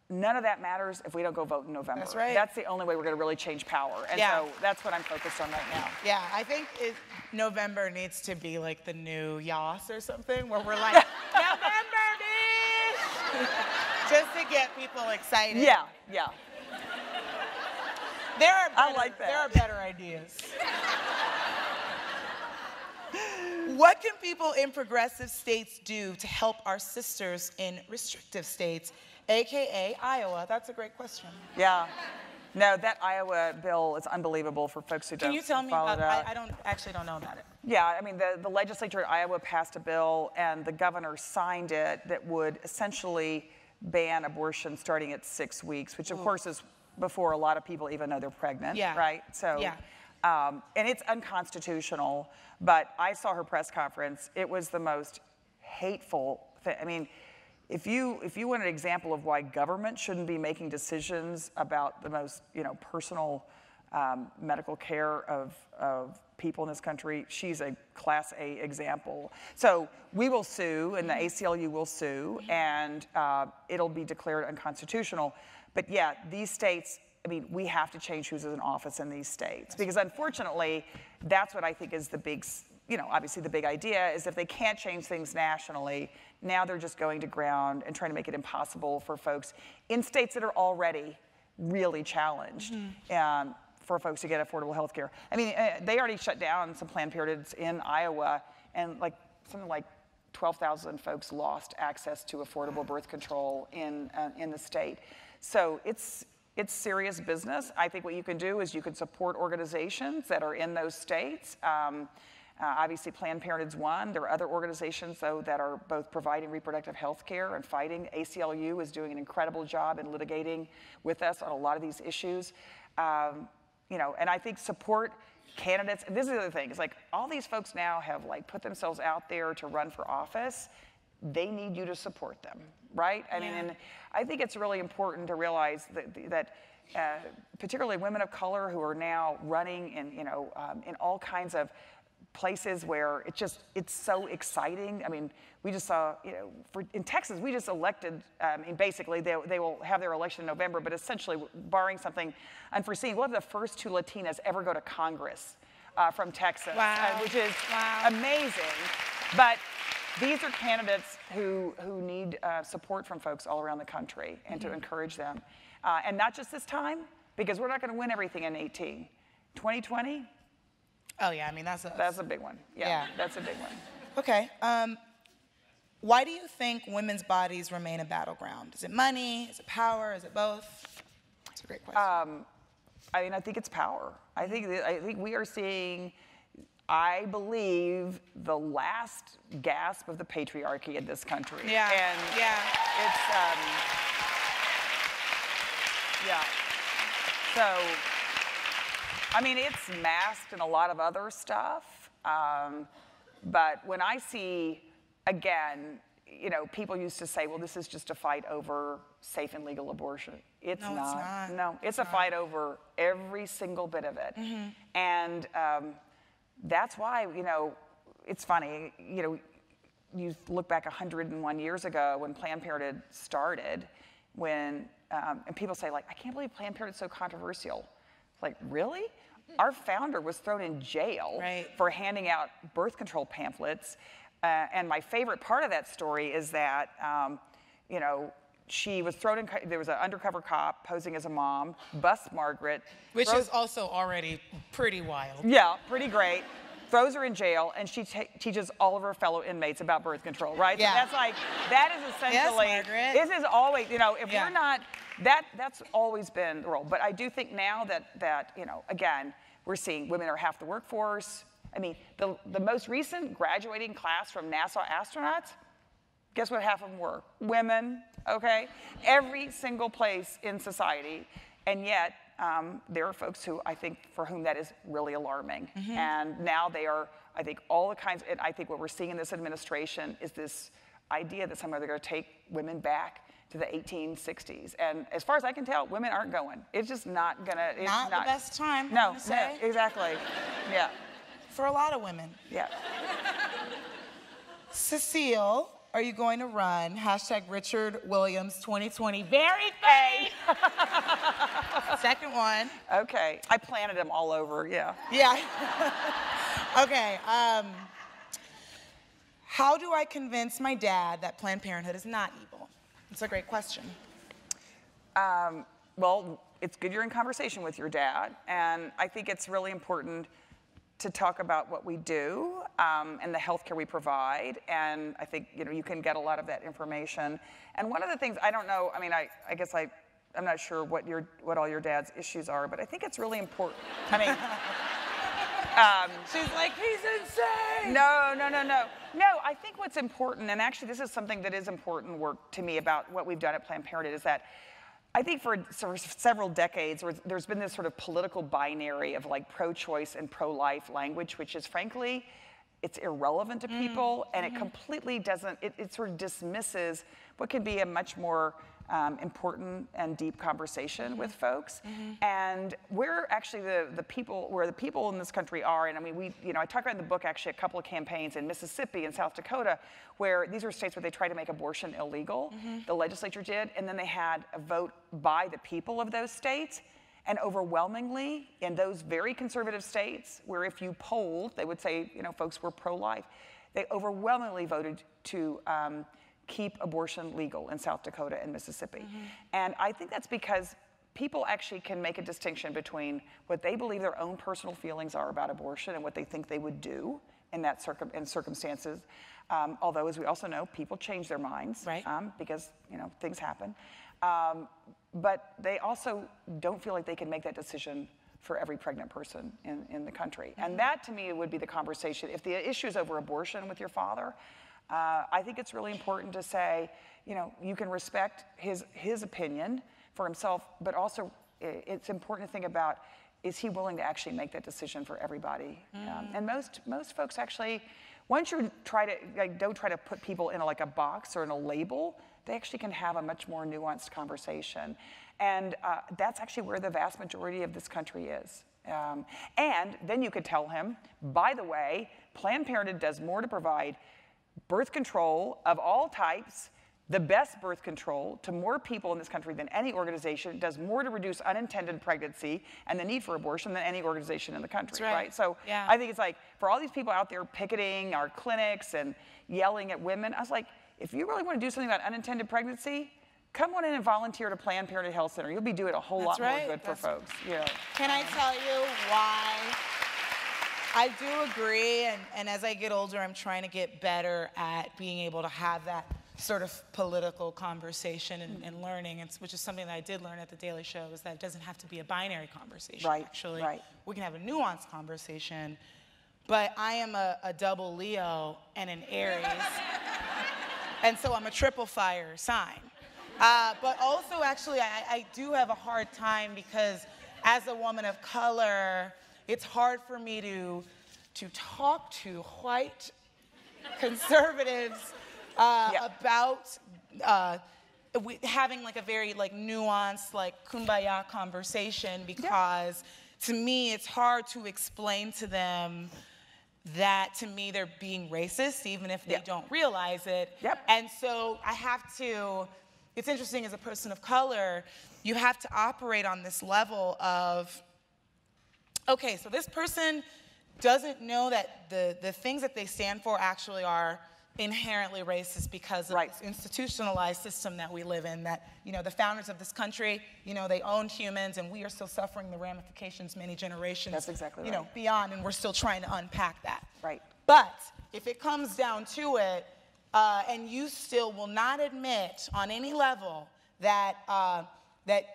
none of that matters if we don't go vote in November. That's right. That's the only way we're going to really change power. And so that's what I'm focused on right now. Yeah, I think November needs to be like the new Yas or something, where we're like, November, bitch! Just to get people excited. Yeah. I like that. There are better ideas. What can people in progressive states do to help our sisters in restrictive states, AKA Iowa? That's a great question. Yeah. No, that Iowa bill is unbelievable for folks who don't follow it. Can you tell me about it? I actually don't know about it. Yeah, I mean, the legislature in Iowa passed a bill and the governor signed it that would essentially ban abortion starting at 6 weeks, which of course is before a lot of people even know they're pregnant, right? So, and it's unconstitutional, but I saw her press conference. It was the most hateful thing. I mean, if you want an example of why government shouldn't be making decisions about the most personal medical care of people in this country, she's a Class A example. So we will sue, and the ACLU will sue, and it'll be declared unconstitutional. But yeah, these states, I mean, we have to change who's in office in these states, because unfortunately, that's what I think is the big, obviously the big idea is if they can't change things nationally, now they're just going to ground and trying to make it impossible for folks in states that are already really challenged for folks to get affordable health care. I mean, they already shut down some Planned Parenthoods in Iowa, and something like 12,000 folks lost access to affordable birth control in the state. So it's serious business. I think what you can do is you can support organizations that are in those states. Obviously, Planned Parenthood's one. There are other organizations, though, that are both providing reproductive health care and fighting. ACLU is doing an incredible job in litigating with us on a lot of these issues. And I think support candidates. And this is the other thing. It's like all these folks now have put themselves out there to run for office. They need you to support them, right? I mean, and I think it's really important to realize that particularly women of color who are now running in all kinds of places where it's so exciting. I mean, we just saw, in Texas, we just elected, basically they will have their election in November, but essentially, barring something unforeseen, we'll have the first 2 Latinas ever go to Congress from Texas, which is amazing. But these are candidates who need support from folks all around the country and to encourage them. And not just this time, because we're not going to win everything in 2018. 2020? Oh, yeah, I mean, that's a big one. Yeah, that's a big one. Okay. Why do you think women's bodies remain a battleground? Is it money? Is it power? Is it both? It's a great question. I mean, I think it's power. I think we are seeing, I believe, the last gasp of the patriarchy in this country. Yeah. And it's So, I mean, it's masked in a lot of other stuff. But when I see, again, people used to say, well, this is just a fight over safe and legal abortion. It's not. No, it's a fight over every single bit of it. And that's why, it's funny, you look back 101 years ago when Planned Parenthood started, and people say, I can't believe Planned Parenthood's so controversial. Like, really? Our founder was thrown in jail for handing out birth control pamphlets. And my favorite part of that story is that, she was thrown in, there was an undercover cop posing as a mom, busts Margaret. Which is also already pretty wild. Yeah, pretty great. Throws her in jail, and she teaches all of her fellow inmates about birth control, right? Yeah. So that is essentially, yes, Margaret. This is always, if we're not, that's always been the role. But I do think now that again, we're seeing women are half the workforce. I mean, the most recent graduating class from NASA astronauts, guess what half of them were? Women, okay? Every single place in society, and yet there are folks who I think for whom that is really alarming. And now they are, I think all the kinds, and I think what we're seeing in this administration is this idea that somehow they're going to take women back to the 1860s. And as far as I can tell, women aren't going. It's just not going to. Not the best time, I'm No, gonna say. no, exactly. Yeah. For a lot of women. Yeah. Cecile, are you going to run #Richard Williams 2020? Very funny. Second one. Okay. I planted them all over, yeah. Yeah. Okay. How do I convince my dad that Planned Parenthood is not evil? It's a great question. Well, it's good you're in conversation with your dad, and I think it's really important to talk about what we do and the healthcare we provide, and I think you can get a lot of that information. And one of the things, I don't know, I mean, I guess I'm not sure what all your dad's issues are, but I think it's really important. I mean, she's like, he's insane. No, I think what's important, and actually this is something that is important work to me about what we've done at Planned Parenthood, is that I think for several decades, there's been this sort of political binary of like pro-choice and pro-life language, which is frankly, it's irrelevant to people, and it completely doesn't, it sort of dismisses what can be a much more important and deep conversation with folks. And we're actually the people, where the people in this country are, and I mean, I talk about in the book actually a couple of campaigns in Mississippi and South Dakota, where these were states where they tried to make abortion illegal. The legislature did, and then they had a vote by the people of those states. And overwhelmingly, in those very conservative states, where if you polled, they would say, folks were pro-life, they overwhelmingly voted to keep abortion legal in South Dakota and Mississippi. And I think that's because people actually can make a distinction between what they believe their own personal feelings are about abortion and what they think they would do in circumstances. Although, as we also know, people change their minds, right. Because things happen. But they also don't feel like they can make that decision for every pregnant person in the country. And that, to me, would be the conversation. If the issue is over abortion with your father, I think it's really important to say, you can respect his opinion for himself, but also it's important to think about, is he willing to actually make that decision for everybody? And most folks actually, once you don't try to put people in a box or in a label, they actually can have a much more nuanced conversation. And that's actually where the vast majority of this country is. And then you could tell him, by the way, Planned Parenthood does more to provide birth control of all types, the best birth control to more people in this country than any organization. It does more to reduce unintended pregnancy and the need for abortion than any organization in the country. That's right. So yeah. I think it's like, for all these people out there picketing our clinics and yelling at women, I was like, if you really want to do something about unintended pregnancy, come on in and volunteer to Planned Parenthood Health Center. You'll be doing a whole lot more good for folks. Can I tell you why? I do agree, and as I get older, I'm trying to get better at being able to have that sort of political conversation and learning, which is something that I did learn at the Daily Show, is that it doesn't have to be a binary conversation, actually. Right. We can have a nuanced conversation, but I am a double Leo and an Aries, and so I'm a triple fire sign. But also, actually, I do have a hard time because as a woman of color, it's hard for me to talk to white conservatives about having a very nuanced, kumbaya conversation, because to me it's hard to explain to them that to me they're being racist, even if they don't realize it. And so I have to, it's interesting, as a person of color, you have to operate on this level of, okay, so this person doesn't know that the things that they stand for actually are inherently racist because of this institutionalized system that we live in, that, the founders of this country, they owned humans, and we are still suffering the ramifications many generations, That's exactly right. Beyond, and we're still trying to unpack that. Right. But if it comes down to it, and you still will not admit on any level that that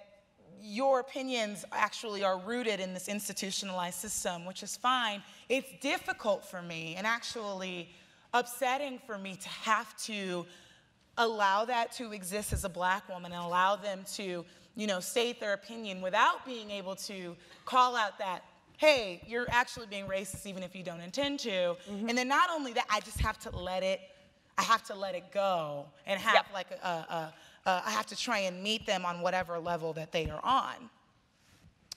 your opinions actually are rooted in this institutionalized system, which is fine, it's difficult for me and actually upsetting for me to have to allow that to exist as a Black woman and allow them to, you know, state their opinion without being able to call out that, hey, you're actually being racist even if you don't intend to. And then not only that, I just have to let it, go and have like I have to try and meet them on whatever level that they are on.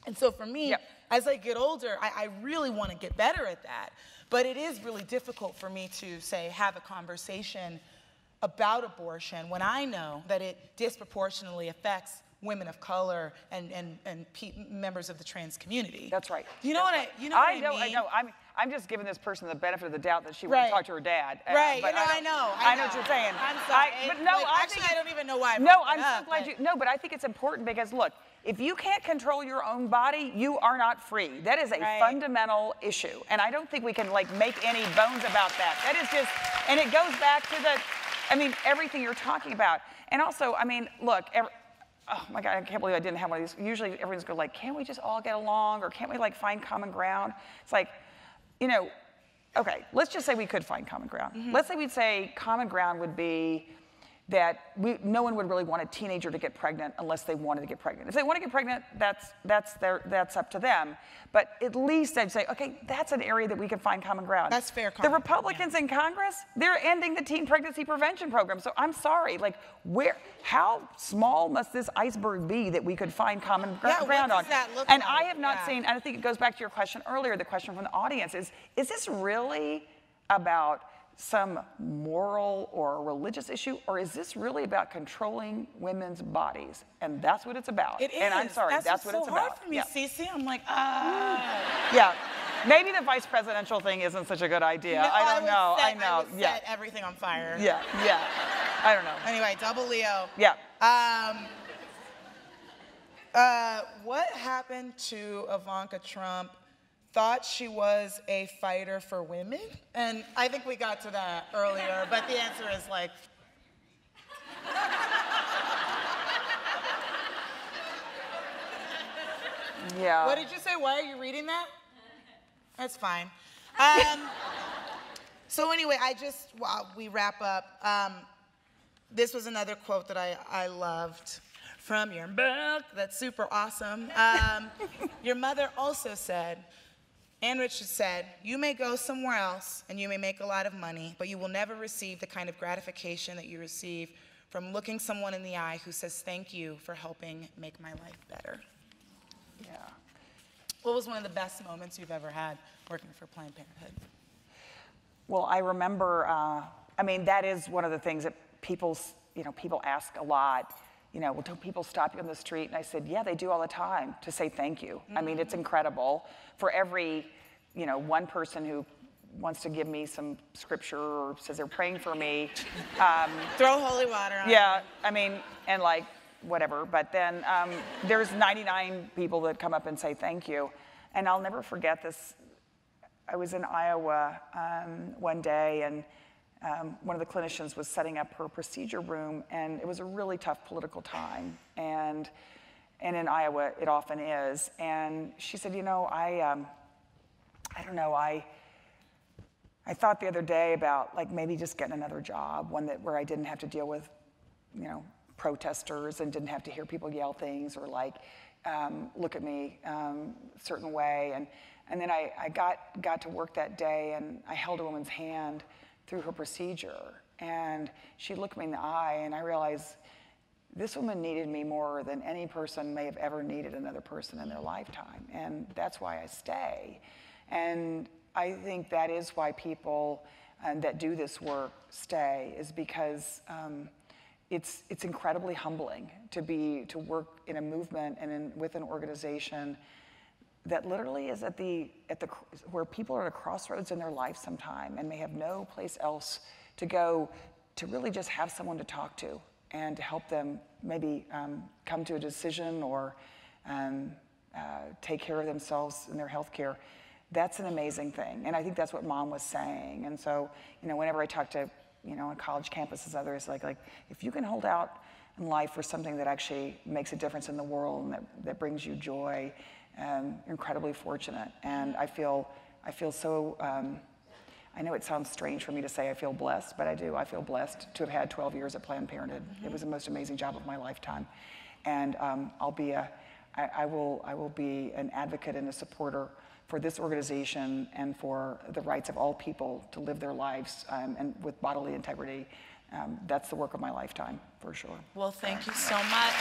And so for me, as I get older, I really want to get better at that. But it is really difficult for me to, say, have a conversation about abortion when I know that it disproportionately affects women of color and members of the trans community. That's right. You know what I mean? I know. I'm just giving this person the benefit of the doubt that she went to talk to her dad. Right. But I know what you're saying. I'm sorry. But no, actually, I don't even know why. I'm so glad you. No, but I think it's important because look, if you can't control your own body, you are not free. That is a fundamental issue, and I don't think we can like make any bones about that. That is just, and it goes back to the, I mean, everything you're talking about, and also, I mean, look. Oh my God, I can't believe I didn't have one of these. Usually everyone's going like, can't we just all get along, or can't we like find common ground? It's like, you know, okay, let's just say we could find common ground. Let's say we'd say common ground would be that no one would really want a teenager to get pregnant unless they wanted to get pregnant. If they want to get pregnant, that's up to them. But at least I'd say, okay, that's an area that we can find common ground. That's fair. The Republicans in Congress, they're ending the teen pregnancy prevention program. So I'm sorry, like, how small must this iceberg be that we could find common ground on? What does that look and like? I have not seen, and I think it goes back to your question earlier, the question from the audience is this really about some moral or religious issue, or is this really about controlling women's bodies? And that's what it's about. It is. And I'm sorry, that's what it's about. It's so hard for me, Cece. I'm like, Yeah. Maybe the vice presidential thing isn't such a good idea. No, I don't know. I know. I would set everything on fire. Yeah. I don't know. Anyway, double Leo. Yeah. What happened to Ivanka Trump? Thought she was a fighter for women? And I think we got to that earlier, but the answer is like... Yeah. What did you say? Why are you reading that? That's fine. So anyway, while we wrap up, this was another quote that I loved from your book. That's super awesome. Your mother also said, Ann Richards said, "You may go somewhere else and you may make a lot of money, but you will never receive the kind of gratification that you receive from looking someone in the eye who says thank you for helping make my life better." Yeah. What was one of the best moments you've ever had working for Planned Parenthood? Well, I remember, I mean, that is one of the things that people ask a lot. You know, well, do people stop you on the street? And I said, yeah, they do all the time to say thank you. I mean, it's incredible. For every, one person who wants to give me some scripture or says they're praying for me. Throw holy water on Yeah, I mean, and like, whatever. But then there's 99 people that come up and say thank you. And I'll never forget this. I was in Iowa one day, and one of the clinicians was setting up her procedure room, and it was a really tough political time. And in Iowa, it often is. And she said, I don't know, I thought the other day about like maybe just getting another job, one where I didn't have to deal with, protesters and didn't have to hear people yell things or like look at me a certain way. And then I got to work that day, and I held a woman's hand through her procedure, and she looked me in the eye, and I realized this woman needed me more than any person may have ever needed another person in their lifetime, and that's why I stay. And I think that is why people that do this work stay, is because it's incredibly humbling to work in a movement and with an organization that literally is where people are at a crossroads in their life sometime and may have no place else to go to really just have someone to talk to and to help them maybe come to a decision or take care of themselves in their health care. That's an amazing thing. And I think that's what Mom was saying. And so, whenever I talk to, on college campuses, others, like if you can hold out in life for something that actually makes a difference in the world and that brings you joy, you're incredibly fortunate. And I feel so, I know it sounds strange for me to say I feel blessed, but I do. I feel blessed to have had 12 years at Planned Parenthood. It was the most amazing job of my lifetime. And I will be an advocate and a supporter for this organization and for the rights of all people to live their lives and with bodily integrity. That's the work of my lifetime, for sure. Well, thank you so much.